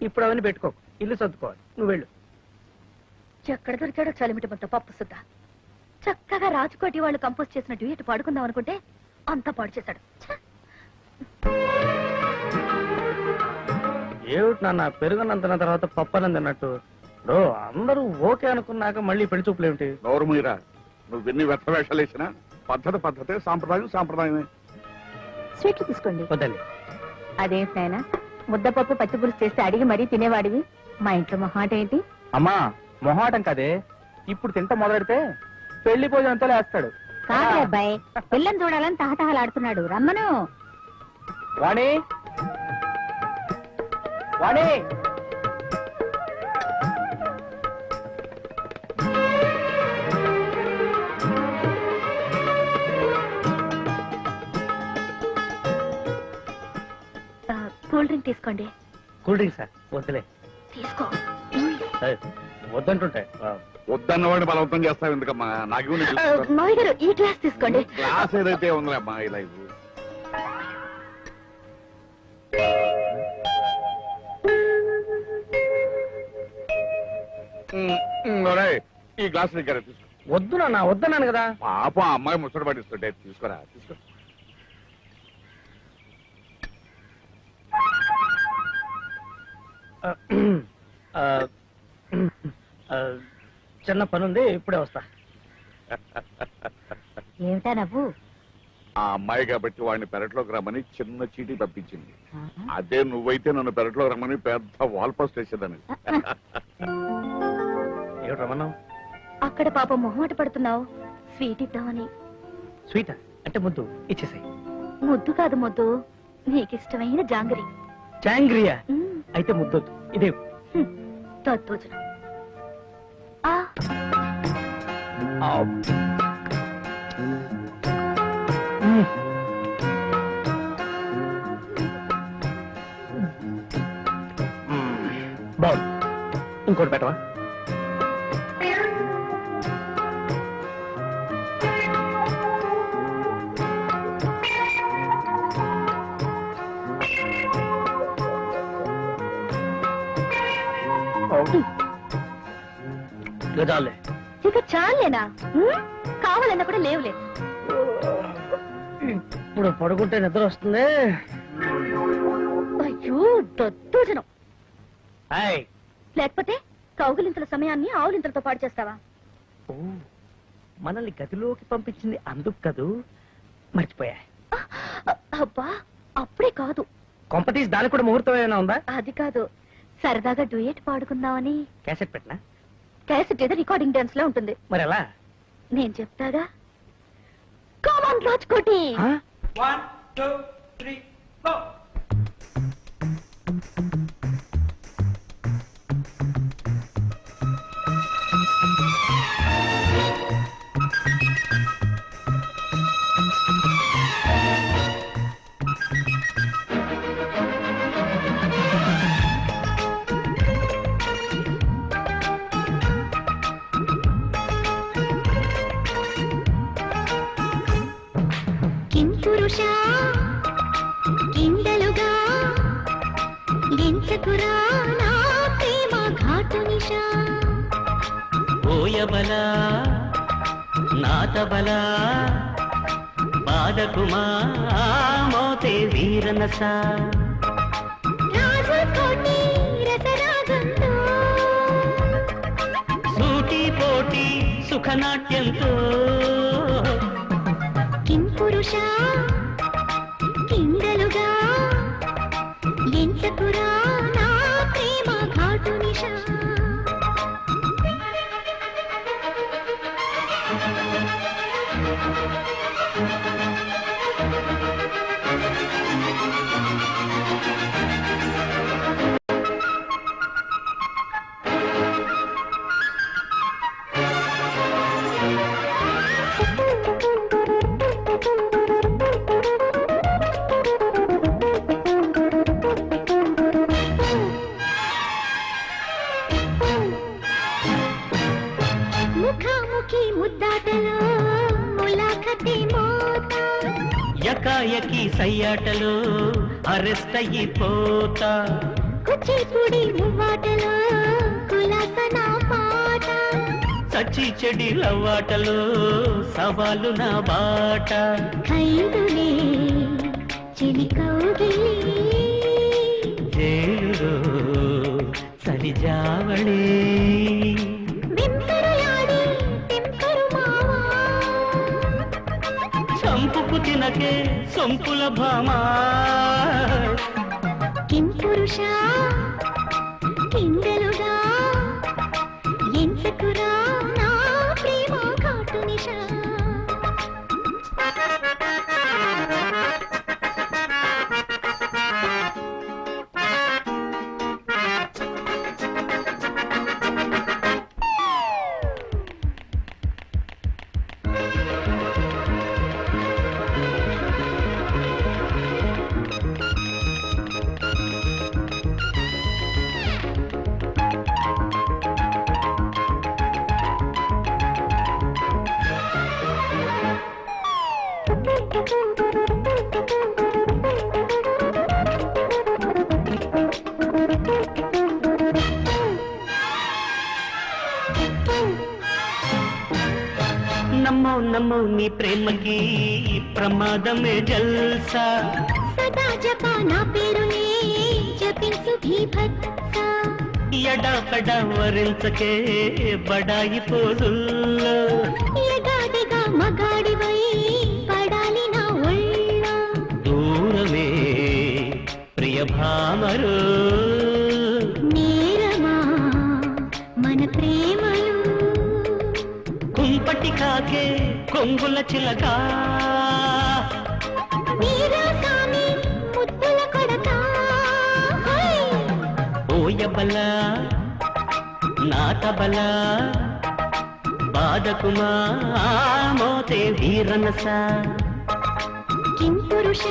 ఇప్పుడు అవన్నీ పెట్టుకో, ఇల్లు సర్దుకోవాలి. నువ్వు వెళ్ళు. ఎక్కడ దొరికాడో చలిమిటి మొత్తం పప్పు సుద్ద. చక్కగా రాజకోటి వాళ్ళు కంపోజ్ చేసిన డ్యూయట్ పాడుకుందాం అనుకుంటే అంతా పాడు చేశాడు. ఏమిటి నాన్న పెరుగునంతన తర్వాత పప్పనం తిన్నట్టు? అందరూ ఓకే అనుకున్నాక మళ్ళీ పెళ్లి చూపులు ఏమిటి? నోరు మీరా, నువ్వు ఎన్ని వ్యర్థ వేషాలు వేసినా పద్ధతి పద్ధతే, సాంప్రదాయం సాంప్రదాయమే. స్వీట్లు తీసుకోండి. వద్దండి. అదేంటి నాయన, ముద్దపప్పు పచ్చి పులుసు చేస్తే అడిగి మరీ తినేవాడివి. మా ఇంట్లో మొహాట ఏంటి? అమ్మా మొహాటం కదే, ఇప్పుడు తింట మొదలెడితే పెళ్లి భోజనంతో లేస్తాడు. కాదే అబ్బాయి, పిల్లని చూడాలని తహతహలాడుతున్నాడు. రమ్మను. వాణి వాణి కూల్ డ్రింక్ తీసుకోండి. Cool drink sir? వద్దులే. తీసుకో. వద్దంటుంటాయి. వద్దన్నవాడిని బలవంతం చేస్తావు ఎందుకమ్మా? నాకు మావి గారు ఈ గ్లాస్ తీసుకోండి. క్లాస్ ఏదైతే ఉందిలేమ్మా ఈ లైఫ్. ఈ గ్లాస్ దగ్గర తీసుకో. వద్దు నాన్న, వద్దన్నాను కదా. పాప అమ్మాయి ముచ్చట పడిస్తుంటే తీసుకోరా, తీసుకో. చిన్న పనుంది, ఇప్పుడే వస్తా. ఏమిటా నవ్వు? ఆ అమ్మాయి కాబట్టి వాడిని పెరట్లోకి రమ్మని చిన్న చీటీ పంపించింది. అదే నువ్వైతే నన్ను పెరట్లోకి రమ్మని పెద్ద వాల్ పోస్ట్ వేసేదాన్ని. ఏమిటి రమణం? అక్కడ పాప మొహమాట పడుతున్నావు, స్వీట్ ఇద్దామని. స్వీట్ అంటే ముద్దు ఇచ్చేసాయి. ముద్దు కాదు ముద్దు, నీకిష్టమైన జాంగరి. జాంగ్రియా? అయితే ముద్దొద్దు, ఇదే తద్దోజనం. బాగుంది, ఇంకోటి పెట్టవా? చాలే. ఇక చాలేనా? కావాలన్నా కూడా లేవులే. ఇప్పుడు పడుకుంటే నిద్ర వస్తుంది. అయ్యో దద్దోజనం. లేకపోతే కౌగులింతల సమయాన్ని ఆవులింతలతో పాడు చేస్తావా? మనల్ని గదిలోకి పంపించింది అందుకు కదూ, మర్చిపోయా. అబ్బా అప్పుడే కాదు. కొంపతీసి దానికి కూడా ముహూర్తం ఏమైనా ఉందా? అది కాదు, సరదాగా డ్యూయట్ పాడుకుందామని. క్యాసెట్ పెట్టినా? క్యాసెట్ ఏదో రికార్డింగ్ డాన్స్ లో ఉంటుంది. మరి ఎలా? నేను చెప్తాగా. కామన్ రాజ్కోటి. 1 2 3 4. ఓయబలా నాతబలా బాధకుమా మోతే వీరనస సూటి పోటీ సుఖనాట్యంతో కిం పురుష కింగలుగా ఎంచకురా నా ప్రేమ ఘాటు నిశా ముఖాముఖి ముద్దాటలో ములాఖతే మోత యకాయకి సయ్యాటలో అరెస్ట్ అయిపోతా కూచిపూడి మువ్వాటలో కులాసన పాట సచ్చి చెడి లవ్వాటలో సవాలు నా బాట ఖైదులే చిలి కౌగిలి జైలులో సరిజావళి వెంపరలాడి తెంపరు మావా చంపుకు తినకే సొంపుల భామా కిం పురుష కింగలుగా ఎంచకురా నా ప్రేమ ఘాటు నిశా నమ్మో నమ్మో నీ ప్రేమకి ప్రమాదమే జల్సా సదా జపా నా పేరునే జపించు భీభత్స ఎడాకడ వరించకే బడాయి పోజుల్లో ఎగాదిగా మగాడివై పడాలి నా ఒళ్ళో దూరమే ప్రియ భామరు నేరమా మన ప్రేమలు కుంపటి కాకే కొంగుల చిలకా వీరసామి ముద్దుల కొడతా ఓయబల నాతబల బాధకుమా మోతే వీరనస కిం పురుష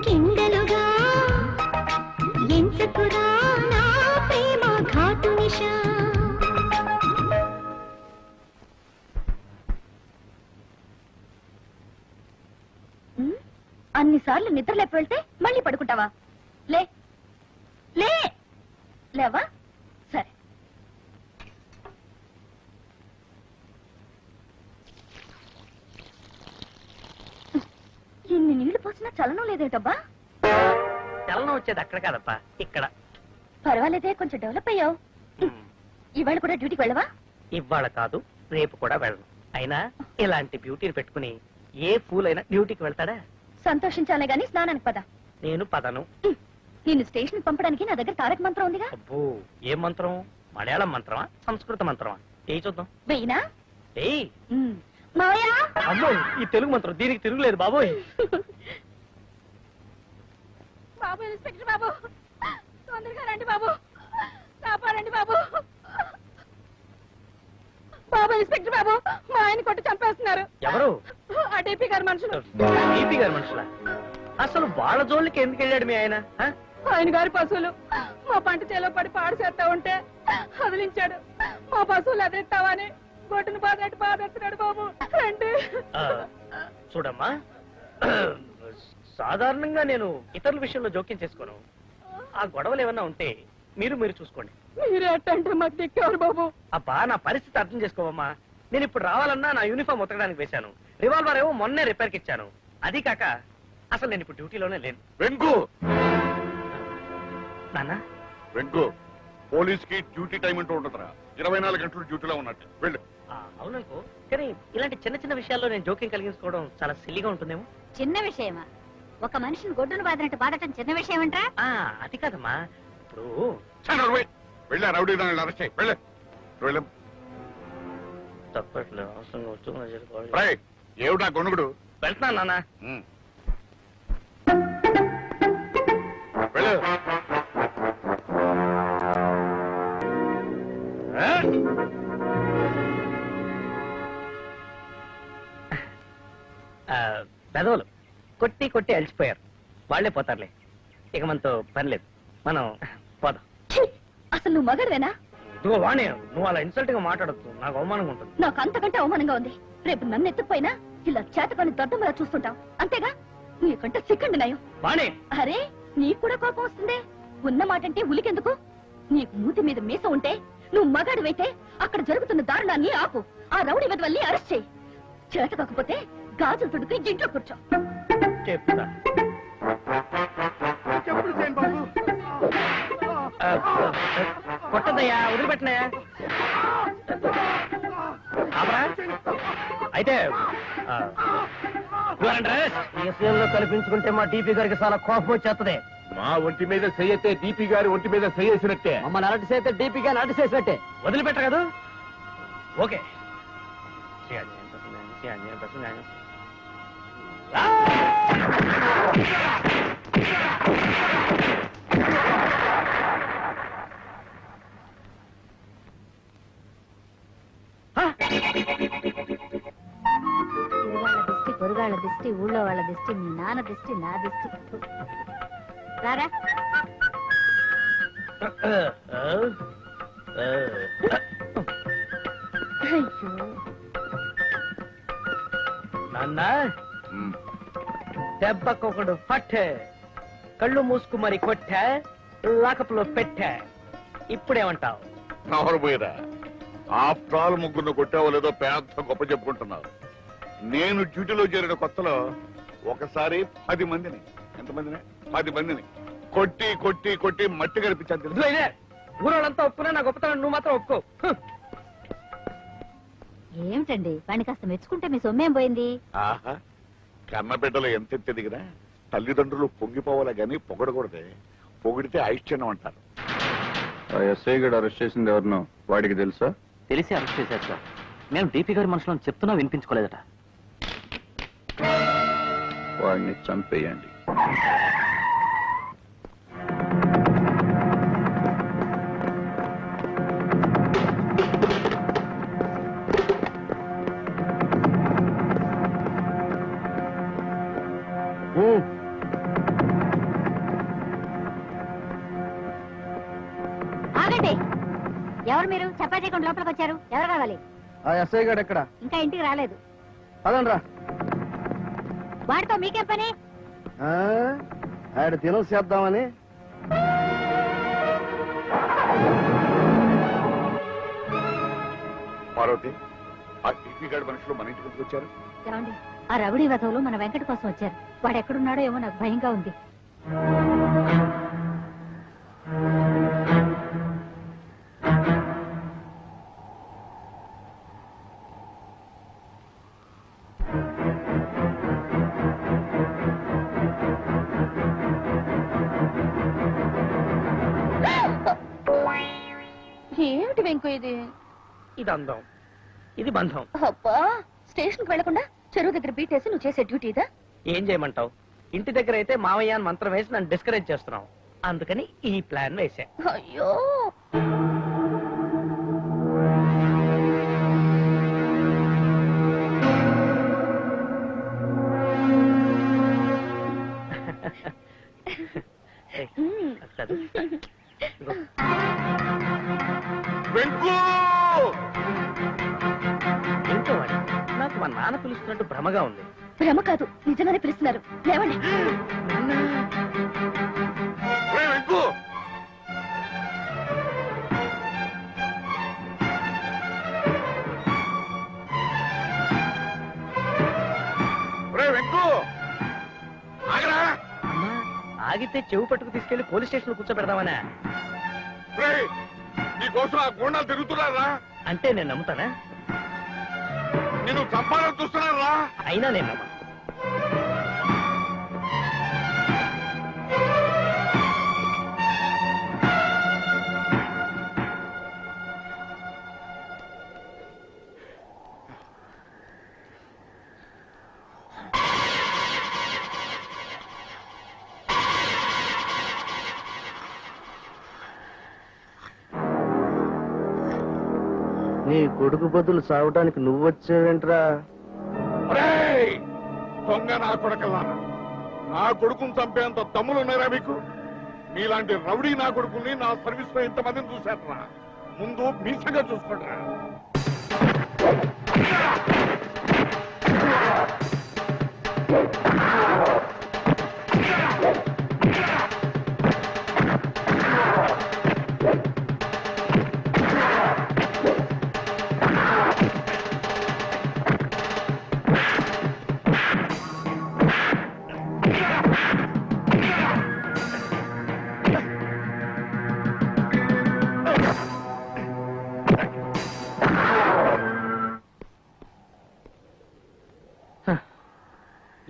కింగలుగా ఎంచకురా నా ప్రేమ ఘాటు నిశా అన్నిసార్లు నిద్ర లేపి వెళ్తే మళ్ళీ పడుకుంటావా లే లే లేవా సరే ఇన్ని నీళ్లు పోసినా చలనం లేదేటబ్బా చలనం వచ్చేది అక్కడ కాదప్పా ఇక్కడ. పర్వాలేదే కొంచెం డెవలప్ అయ్యావు ఇవాళ కూడా డ్యూటీకి వెళ్ళవా ఇవాళ కాదు రేపు కూడా వెళ్ళను. అయినా ఇలాంటి బ్యూటీని పెట్టుకుని ఏ ఫూల్ అయినా డ్యూటీకి వెళ్తాడా? సంతోషించాలే గాని స్నానానికి పద నేను పదను. నిన్ను స్టేషన్ పంపడానికి నా దగ్గర తారక మంత్రం ఉందిగా. అబ్బో ఏం మంత్రం? మలయాళం మంత్రమా సంస్కృత మంత్రమా? ఏ చూద్దాం. వెయ్యినా ఏయ్ మావయ్య అమ్మో ఈ తెలుగు మంత్రం దీనికి తిరుగులేదు బాబోయ్. బాబు ఇన్స్పెక్టర్ బాబు తొందరగా రండి బాబు కాపాడండి బాబు. బాబు ఇన్స్పెక్టర్ బాబు మా ఆయన కొట్టి చంపేస్తున్నారు. ఎవరు? ఆ డిపి గారి మనుషులు. ఈపీ గారి మనుషులా? అసలు వాళ్ళ జోలికి ఎందుకు వెళ్ళాడు మీ ఆయన? ఆయన గారి పశువులు మా పంట చేలో పడి పాడు చేస్తా ఉంటే వదిలించాడు. మా పశువులు అదిస్తావని గొడ్డును బాధెడుతున్నాడు బాబు. రండి. చూడమ్మా, సాధారణంగా నేను ఇతరుల విషయంలో జోక్యం చేసుకోను. ఆ గొడవలు ఏమన్నా ఉంటే మీరు మీరు చూసుకోండి. మీరు ఎట్టంటే మాకు దిక్కేవారు బాబు. అబ్బా నా పరిస్థితి అర్థం చేసుకోవమ్మా. నేను ఇప్పుడు రావాలన్నా నా యూనిఫామ్ ఉతకడానికి వేశాను. రివాల్వర్ ఏమో మొన్నే రిపేర్కి ఇచ్చాను. అది కాక అసలు నేను ఇప్పుడు డ్యూటీలోనే లేను. వెంకు నాన్న వెంకు, పోలీస్ కి డ్యూటీ టైం అంటూ ఉండదురా. 24 గంటలు డ్యూటీలో ఉన్నట్టు వెళ్ళు. అవుననుకో, కానీ ఇలాంటి చిన్న చిన్న విషయాల్లో నేను జోక్యం కలిగించుకోవడం చాలా సిల్లిగా ఉంటుందేమో. చిన్న విషయమా? ఒక మనిషిని గొడ్డును బాదినట్టు బాధటం చిన్న విషయం అంటా? అది కాదమ్మా, ఇప్పుడు వెళ్ళా రౌడీ దాన్ని అరెస్ట్ చేయి. వెళ్ళు వెళ్ళు. తప్పట్లేదు, అవసరంగా వచ్చి రేయ్, ఏమిటా గొనుగుడు? వెళ్తున్నాను నాన్న. వెళ్ళు. పెదవులు కొట్టి కొట్టి అలసిపోయారు. వాళ్లే పోతారులే, ఇక మనతో పని లేదు, మనం పోదాం. అసలు నువ్వు మగడవేనా? ఇదిగో వాణి, నువ్వు అలా ఇన్సల్ట్ గా మాట్లాడద్దు, నాకు అవమానంగా ఉంటుంది. నాకు అంతకంటే అవమానంగా ఉంది. రేపు నన్ను ఎత్తుకుపోయినా ఇలా చేతకొని దొడ్డమలా చూస్తుంటావు అంతేగా? నీకంటే సిక్కండి నయం. వాణి, అరే నీకు కూడా కోపం వస్తుందే? ఉన్న మాటంటే ఉలికెందుకు? నీకు మూతి మీద మీస ఉంటే, నువ్వు మగాడివైతే అక్కడ జరుగుతున్న దారుణాన్ని ఆపు. ఆ రౌడీ వెదవల్ని అరెస్ట్ చేయి. చేత కాకపోతే గాజులు తుడుకు ఇంట్లో కూర్చో. చెప్తా. కొట్టదయ్యా, వదిలిపెట్టినయా. అయితే విషయంలో కల్పించుకుంటే మా డీపీ గారికి చాలా కోపం వచ్చేస్తుంది. మా ఒంటి మీద చెయ్యతే డీపీ గారి ఒంటి మీద చెయ్యేసినట్టే. మమ్మల్ని అలర్ట్ చేస్తే డీపీ గారిని అలర్ట్ చేసినట్టే. వదిలిపెట్ట కదా. ఓకే, పొరుగాళ్ళ దిష్టి, ఊళ్ళో వాళ్ళ దిష్టి, మీ నాన్న దిష్టి, నా దిష్టి. రారా. నాన్న, దెబ్బకొకడు పట్టే, కళ్ళు మూసుకు మరి కొట్టా, లాకప్లో పెట్టా. ఇప్పుడేమంటావు? నవరు పోయిరా. ఆఫ్టర్ ఆల్ ముగ్గురు కొట్టావో లేదో పెద్ద గొప్ప చెప్పుకుంటున్నావు. నేను డ్యూటీలో చేరిన కొత్తలో ఒకసారి 10 మందిని, ఎంతమందిని? 10 మందిని కొట్టి కొట్టి కొట్టి మట్టి కనిపించాను తెలుసు. ఊరోళ్ళంతా ఒప్పుకున్నా నా గొప్పతనం నువ్వు మాత్రం ఒప్పుకో. ఏమిటండి వాడిని కాస్త మెచ్చుకుంటే మీ సొమ్మేం పోయింది? ఆహా, కన్నబిడ్డలు ఎంత ఎదిగినా తల్లిదండ్రులు పొంగిపోవాలా గాని పొగడకూడదే. పొగిడితే ఐశ్చర్యం అంటారు. ఆ ఎస్ఐ గడు అరెస్ట్ చేసింది ఎవరినో వాడికి తెలుసా? తెలిసి అరెస్ట్ చేశారు సార్. మేము డీపీ గారి మనుషులను చెప్తున్నా వినిపించుకోలేదట. వాడిని చంపేయండి. ఆగండి. ఎవరు మీరు? చపాతీ కొండ లోపలికి వచ్చారు. ఎవరు కావాలి? ఆ ఎస్ఐ గారు ఎక్కడ? ఇంకా ఇంటికి రాలేదు. పదండ్రా. వాడితో మీకేం పని? ఆడ దినం చేద్దామని. పార్వతి, ఆ టీపీ గారి మనుషులు మన ఇంటికి ఎందుకు వచ్చారు? ఏమండి, ఆ రౌడీ వధవులు మన వెంకట కోసం వచ్చారు. వాడు ఎక్కడున్నాడో ఏమో నాకు భయంగా ఉంది. ఏమిటి వెంకు ఇది? ఇది అందం, ఇది బంధం. అబ్బా, స్టేషన్ కి వెళ్లకుండా చెరువు దగ్గర బీటేసి నువ్వు చేసే డ్యూటీ ఇదా? ఏం చేయమంటావు? ఇంటి దగ్గర అయితే మావయ్య అని మంత్రం వేసి నన్ను డిస్కరేజ్ చేస్తున్నావు. అందుకని ఈ ప్లాన్ వేసా. అయ్యో, ఏంటో వాడి, నాకు మా నాన్న పిలుస్తున్నట్టు భ్రమగా ఉంది. భ్రమ కాదు, నిజంగానే పిలుస్తున్నారు. లేవండి. తాగితే చెవు పట్టుకు తీసుకెళ్లి పోలీస్ స్టేషన్ కూర్చోబెడదామనా? రేయ్, నీకోసం ఆ గుండాలు తిరుగుతున్నారా? అంటే నేను నమ్ముతానా? నేను చంపాలని చూస్తున్నారా? అయినా నేను నమ్మను. నీ కొడుకు బదులు సావటానికి నువ్వు వచ్చావేంట్రా? రేయ్, దొంగ నా కొడుకల్లారా, నా కొడుకుని చంపేంత దమ్ములున్నారా మీకు? మీలాంటి రౌడీ నా కొడుకుని నా సర్వీస్ లో ఇంతమందిని చూశారా? ముందు మీసంగా చూసుకోండిరా.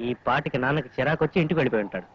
ఈ పాటికి నాన్నకి చిరాకొచ్చి ఇంటికి వెళ్ళిపోయి ఉంటాడు.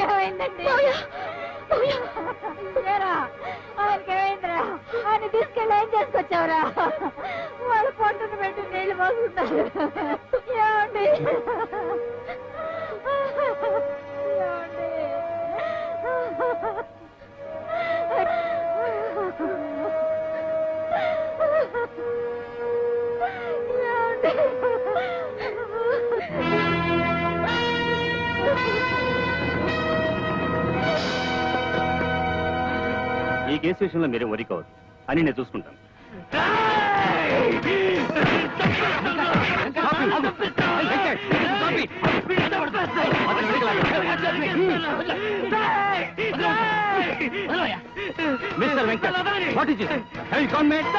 ఏమైందండి? ఆయనకేమైందిరా? ఆయన తీసుకెళ్ళి ఏం చేసుకొచ్చావురా? వాళ్ళ పొట్టును పెట్టి నీళ్లు పోసుకుంటారు. ఏమండి? ఈ కేసు విషయంలో మీరేం వరి కావద్దు అని నేను చూసుకుంటాను. Mister Venkat, what is this? Have you gone mad?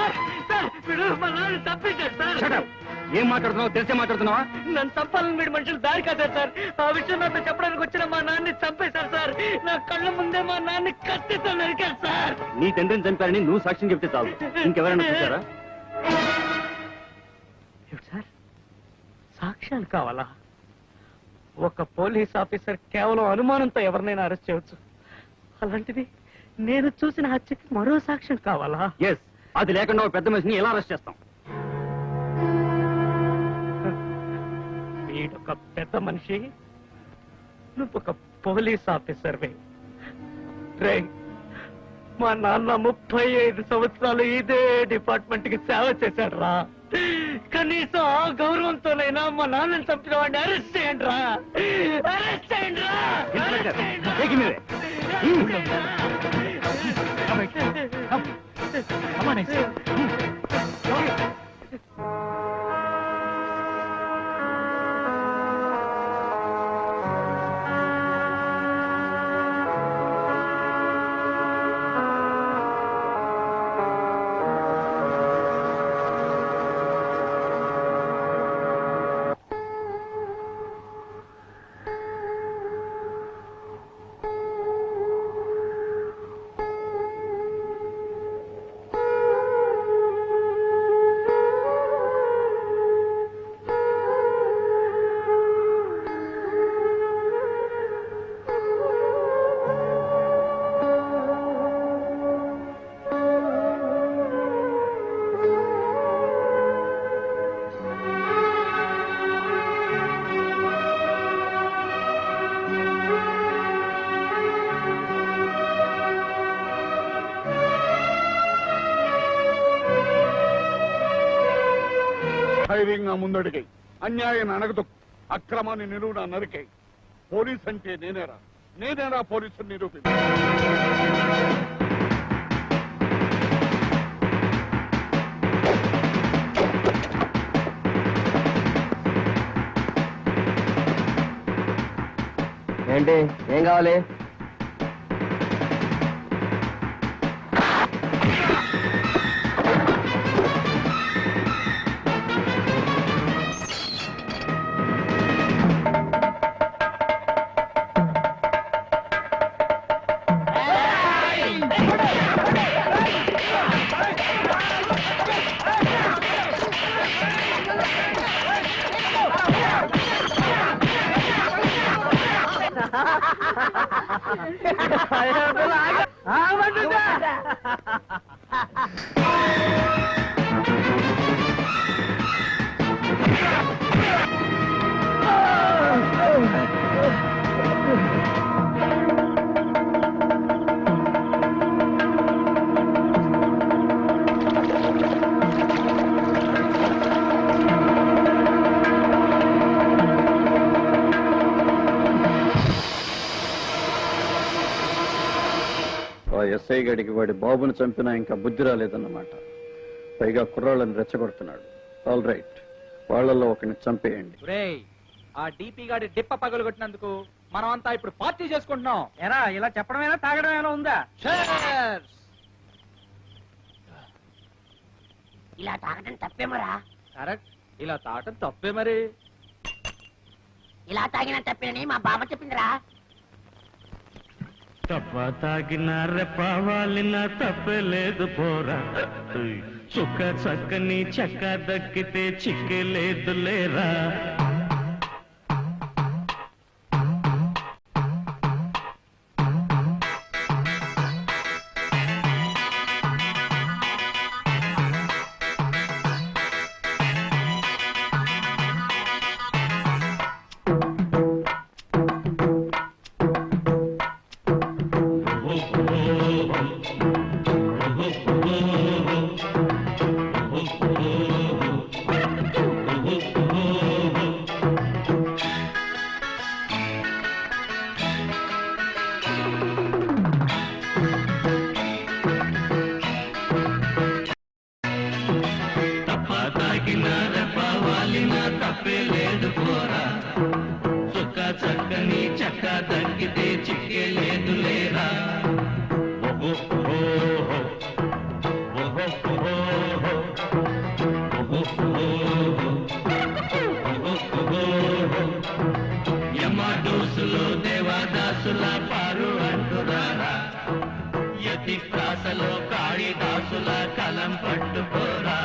ఏం మాట్లాడుతున్నావు? తెలిసే మాట్లాడుతున్నావా? నన్ను చంపాలని వీడి మనుషులు దారి కాదు సార్. ఆ విషయం నాతో చెప్పడానికి వచ్చిన మా నాన్ని చంపేశారు సార్. నా కళ్ళ ముందే మా నాన్ని కత్తితో నరికారు సార్. నీ తండ్రిని చంపారని నువ్వు సాక్ష్యం చెప్తే చాలు. ఇంకెవరైనా చూసారా? సార్, సాక్ష్యాలు కావాలా? ఒక పోలీస్ ఆఫీసర్ కేవలం అనుమానంతో ఎవరినైనా అరెస్ట్ చేయవచ్చు. అలాంటిది నేను చూసిన హత్యకి మరో సాక్ష్యం కావాలా? ఎస్, అది లేకుండా ఒక పెద్ద మనిషిని ఎలా అరెస్ట్ చేస్తాం? వీడొక పెద్ద మనిషి, నువ్వు ఒక పోలీస్ ఆఫీసర్వే. రే, మా నాన్న 35 సంవత్సరాలు ఇదే డిపార్ట్మెంట్ కి సేవ చేశాడు రా. కనీసం ఆ గౌరవంతోనైనా మా నాన్నని చంపిన వాడిని అరెస్ట్ చేయండి రా. అరెస్ట్ చేయండి రా. ధైర్యంగా ముందడిగై, అన్యాయాన్ని అణగదొక్కు, అక్రమాన్ని నిలువున నరికై. పోలీస్ అంటే నేనేరా పోలీసుని నిరూపించు. ఏంటి, ఏం కావాలి? ఎస్ఐ గడికి వాడి బాబును చంపినా ఇంకా బుద్ధి రాలేదన్నమాట. పైగా కుర్రాళ్ళని రెచ్చగొడుతున్నాడు. ఆల్ రైట్, వాళ్ళల్లో ఒకరిని చంపేయండి. ఆ డీపీ గాడి డిప్ప పగలగొట్టినందుకు మనం అంతా ఇప్పుడు పార్టీ చేసుకుంటున్నాం. ఎరా, ఇలా చెప్పడమేనా తాగడమేనా ఉందా? ఇలా తాగడం తప్పేమరా? కరెక్ట్, ఇలా తాగటం తప్పే మరి. ఇలా తాగిన తప్పేనని మా బామ్మ చెప్పిందిరా. తప్ప తాగిన రెప్పవాలిన తప్పే లేదు పోరా. చుక్క చక్కని చక్క దక్కితే చిక్కే లేదు లేరా. చక్కని చక్క తగ్గితే చిక్కే లేదు లేరా. యమ డోసులో దేవదాసుల పారు అంటురారా. యతి ప్రాసలో కాళిదాసుల కలం పట్టుకోరా.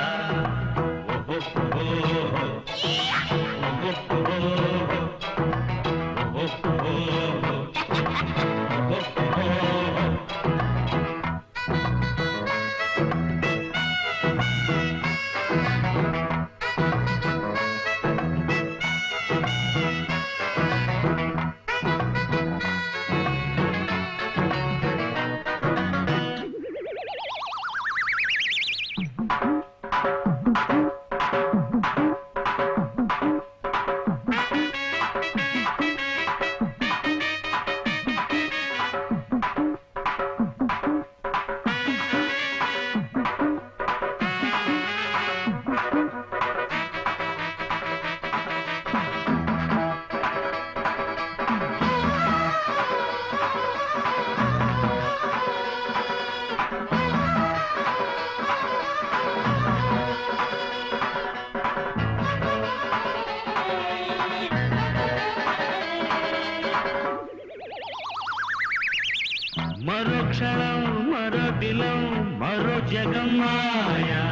మరో క్షణం మరో దినం మరో జగం మాయా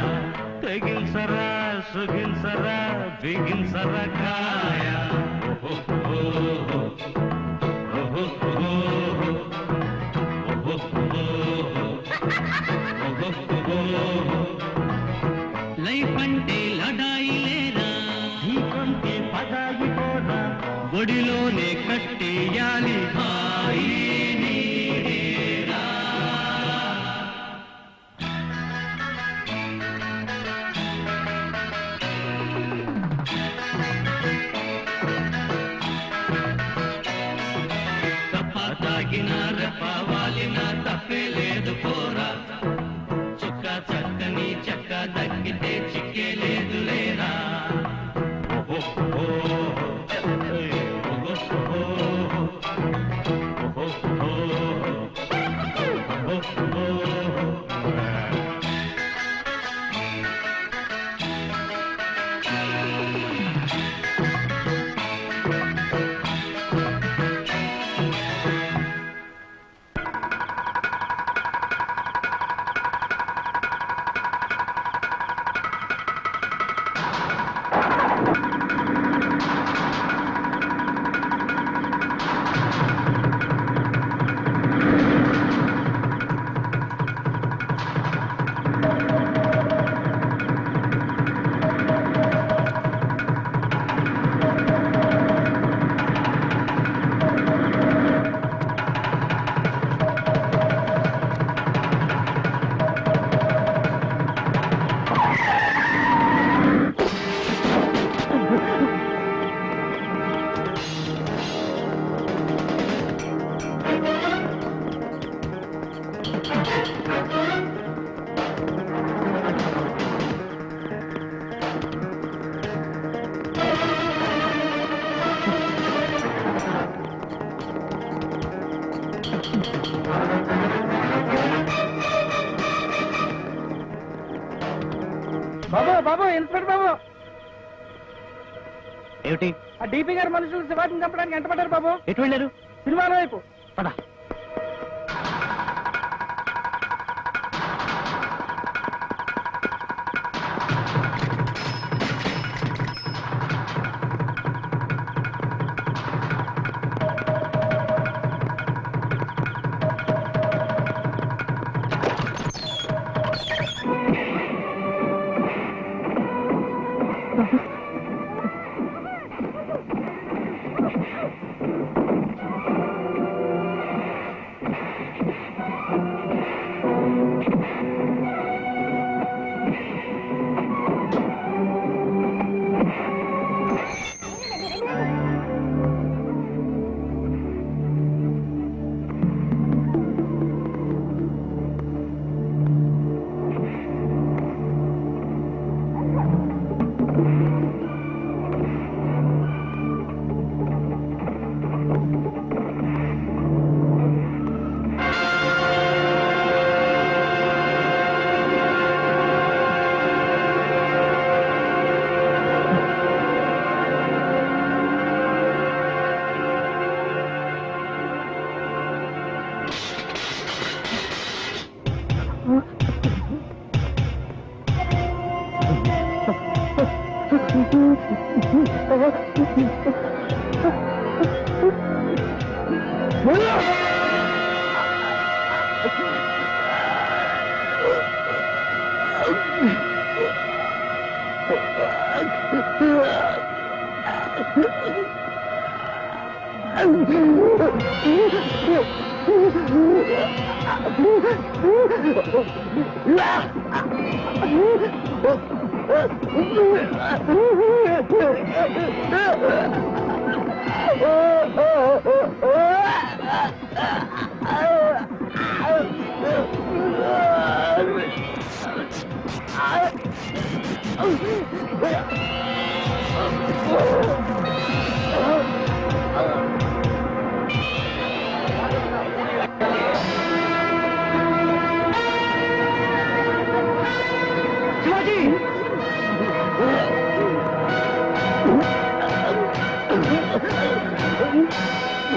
తెగిల్సరా సుగిల్సరా బిగిల్సరా కాయా లైఫ్ అంటే లడాయి లేరా ఢీకొంటే పదాయి పోరా ఒడిలోనే కట్టేయాలి హాయి నీడేరా. తప్ప తాగిన రెప్పవాలిన తప్పే లేదు పోరా చుక్క చక్కని చక్క దక్కితే చిక్కే లేదు లేరా. బాబు బాబు ఇన్స్పెక్టర్ బాబు ఏమిటి? ఆ డీపీ గారి మనుషులు శివాజీని చంపడానికి ఎంటపడ్డారు బాబు. ఎటు వెళ్ళారు? సినిమాల వైపు. పద.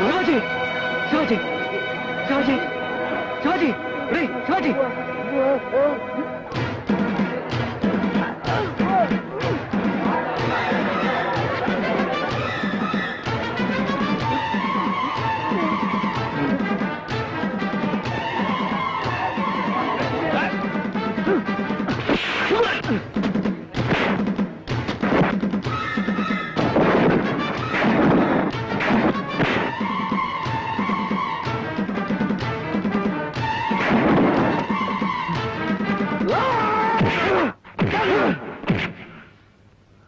శివాజీ శివాజీ శివాజీ శివాజీ రే శివాజీ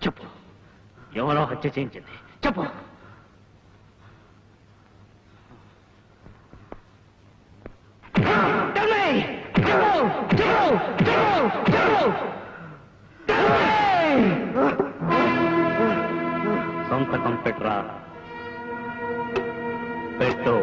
చెప్పు ఎవరో హత్య చేయించింది చెప్పు సంతకం పెట్రా పెట్టు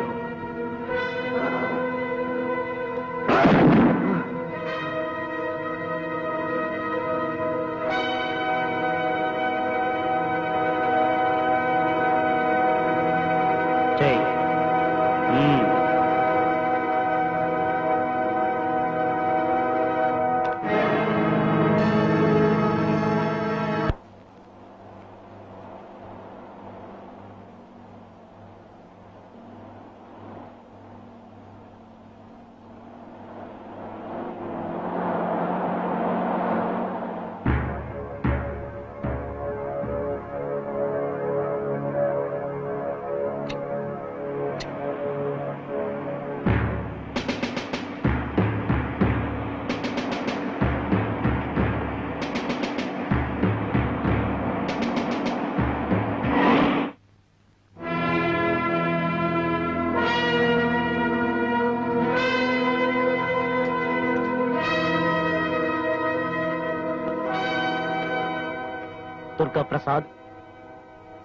దుర్గా ప్రసాద్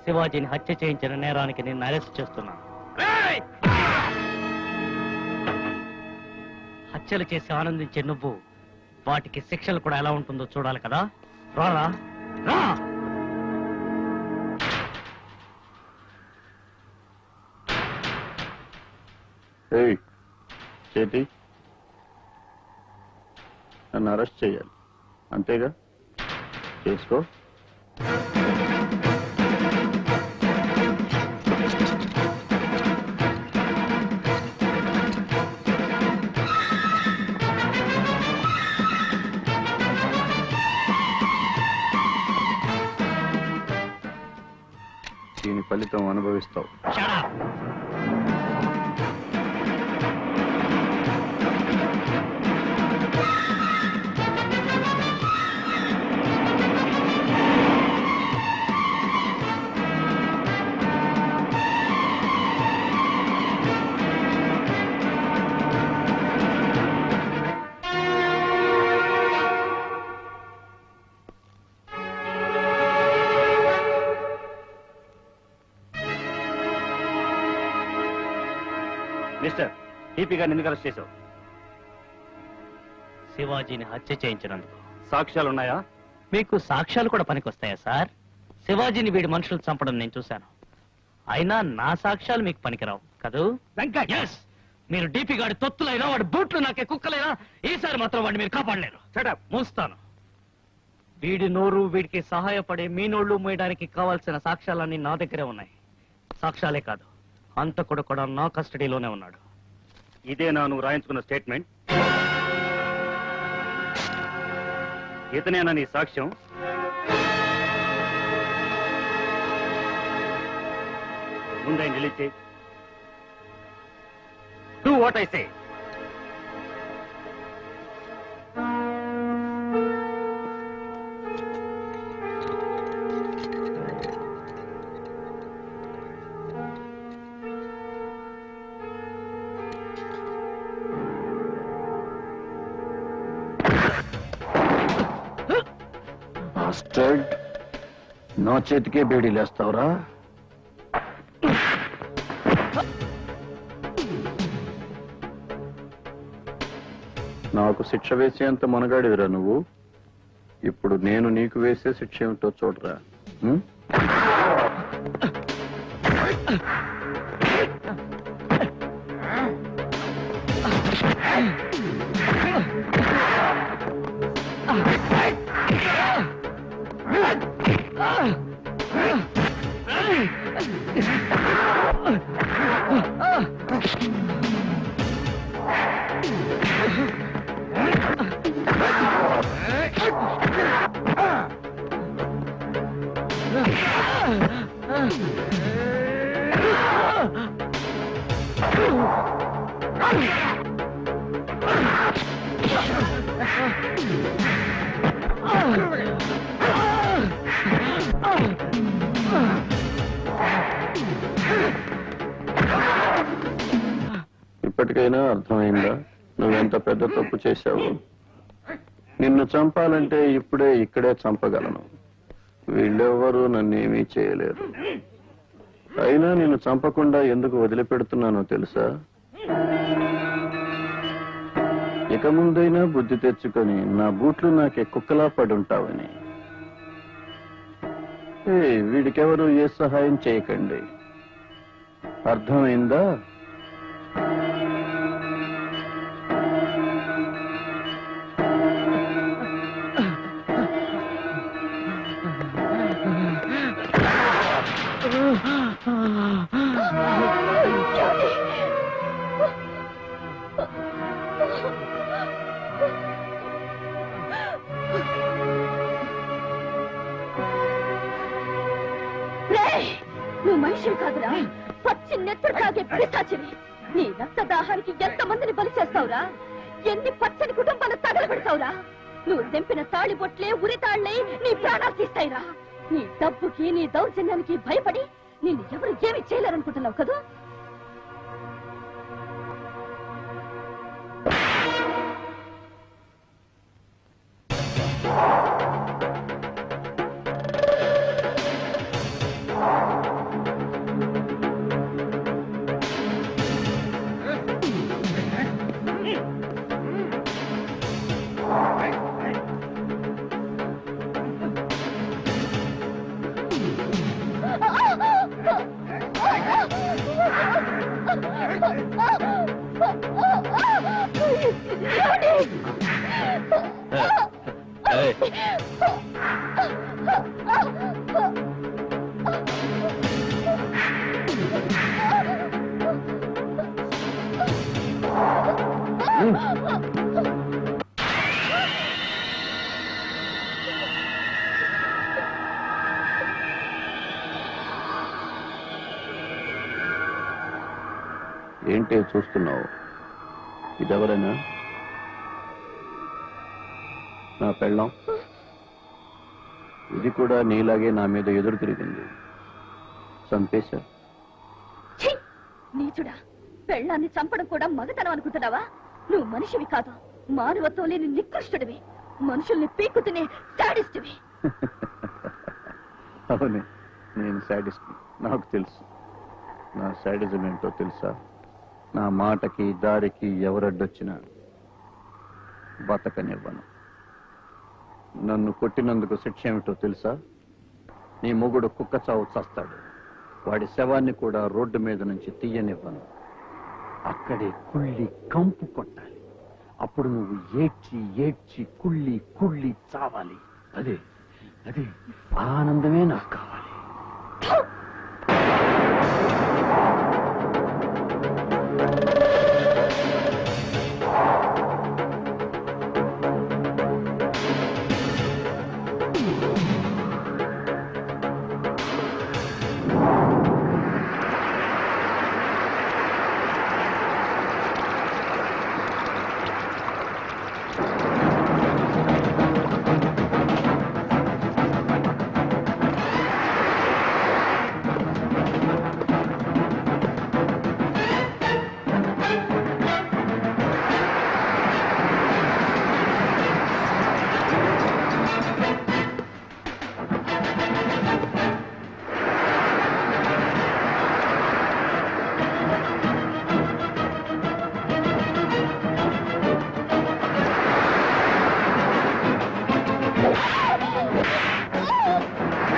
శివాజీని హత్య చేయించిన నేరానికి నిన్ను అరెస్ట్ చేస్తున్నాను. హత్యలు చేసి ఆనందించే నువ్వు వాటికి శిక్షలు కూడా ఎలా ఉంటుందో చూడాలి కదా. రారా రా. చేతి నన్ను అరెస్ట్ చేయాలి అంతేగా, చేసుకో. దీని ఫలితం అనుభవిస్తావు. మిస్టర్ టీపీ గారిని ఎందుకు అరెస్ట్ చేశావు? శివాజీని హత్య చేయించినందుకు. సాక్ష్యాలున్నాయా? మీకు సాక్ష్యాలు కూడా పనికొస్తాయా సార్? శివాజీని వీడి మనుషులు చంపడం నేను చూశాను. అయినా నా సాక్ష్యాలు మీకు పనికిరావు కదూ? Yes! మీరు డీపీ గాడి తొత్తులైనా వాడి బూట్లు నాకే కుక్కలైనా ఈసారి మాత్రం వాడిని మీరు కాపాడలేరు. మూస్తాను. వీడి నోరు వీడికి సహాయపడే మీ నోళ్లు మూయడానికి కావాల్సిన సాక్ష్యాలన్నీ నా దగ్గరే ఉన్నాయి. సాక్ష్యాలే కాదు, అంతకుడు కూడా నా కస్టడీలోనే ఉన్నాడు. ఇదేనా నువ్వు రాయించుకున్న స్టేట్మెంట్? ఇతనేనా నీ సాక్ష్యం? ముందే రిలీజ్ చేయి. Do what I say. Bastard, నా చేతికే బేడీలేస్తావురా? నాకు శిక్ష వేసేంత మనగాడివిరా నువ్వు. ఇప్పుడు నేను నీకు వేసే శిక్ష ఏమిటో చూడరా. ఉం? ఇప్పటికైనా అర్థమైందా నువ్వెంత పెద్ద తప్పు చేశావు? నిన్ను చంపాలంటే ఇప్పుడే ఇక్కడే చంపగలను. వీళ్ళెవ్వరూ నన్నేమీ చేయలేరు. అయినా నిన్ను చంపకుండా ఎందుకు వదిలిపెడుతున్నానో తెలుసా? ఇక ముందైనా బుద్ధి తెచ్చుకొని నా బూట్లు నాకే కుక్కలా పడుంటావని. వీడికెవరు ఏ సహాయం చేయకండి. అర్థమైందా? నువ్వు మనిషివి కాదురా, పచ్చి నెత్తుడు తాగే పిశాచివి. నీ రక్తదాహానికి ఎంతమందిని బలి చేస్తావురా? ఎన్ని పచ్చని కుటుంబాలు తగలబెడతావురా? నువ్వు తెంపిన తాళి బొట్లే ఉరితాళ్లే నీ ప్రాణాలు తీస్తాయిరా. నీ డబ్బుకి నీ దౌర్జన్యానికి భయపడి నిన్ను ఎవరు ఏమి చేయలేరనుకుంటున్నావు కదా? ఏంటి చూస్తున్నావు? ఇదెవరైనా? నా పెళ్ళం. ఇది కూడా నీలాగే నా మీద ఎదురు తిరిగింది. చంపేశా. నీచుడా, పెళ్ళాన్ని చంపడం కూడా మగతనం అనుకుంటున్నావా? నువ్వు మనిషివి కాదు, మానవత్వం లేని నికృష్టుడివి. మనుషుల్ని పీక్కు తినే శాడిస్టువి. అవునే, నేను శాడిస్ట్. నాకు తెలుసు నా శాడిజం ఏంటో తెలుసా? నా మాటకి దారికి ఎవరడ్డొచ్చినా బతకనివ్వను. నన్ను కొట్టినందుకు శిక్ష ఏమిటో తెలుసా? నీ మొగుడు కుక్క చావు చస్తాడు. వాడి శవాన్ని కూడా రోడ్డు మీద నుంచి తీయనివ్వను. అక్కడే కుళ్ళి కంపు కొట్టాలి. అప్పుడు నువ్వు ఏడ్చి ఏడ్చి కుళ్ళి కుళ్ళి చావాలి. అదే అదే ఆనందమే నాకు కావాలి.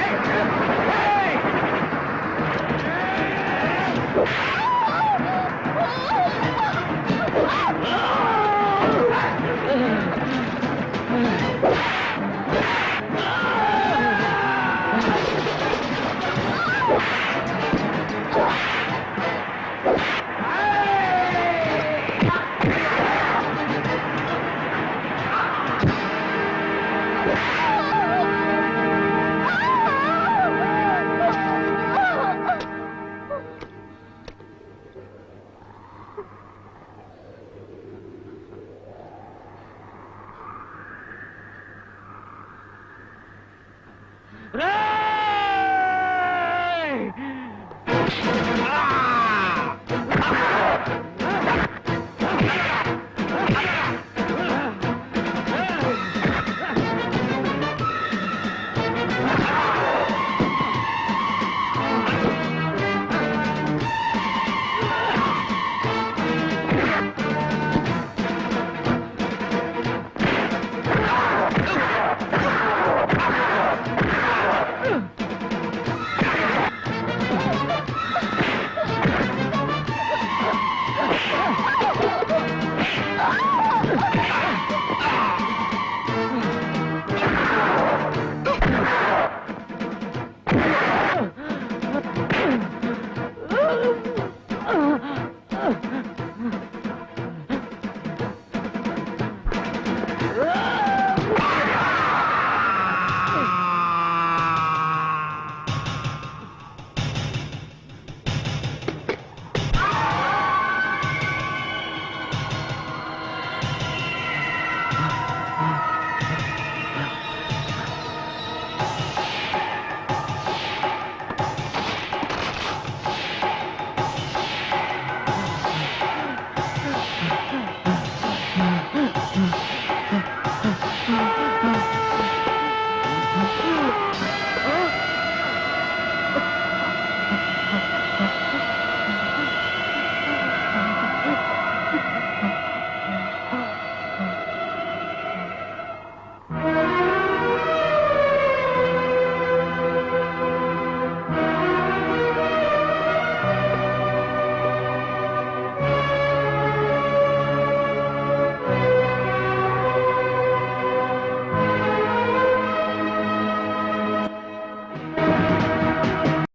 ఏయ్!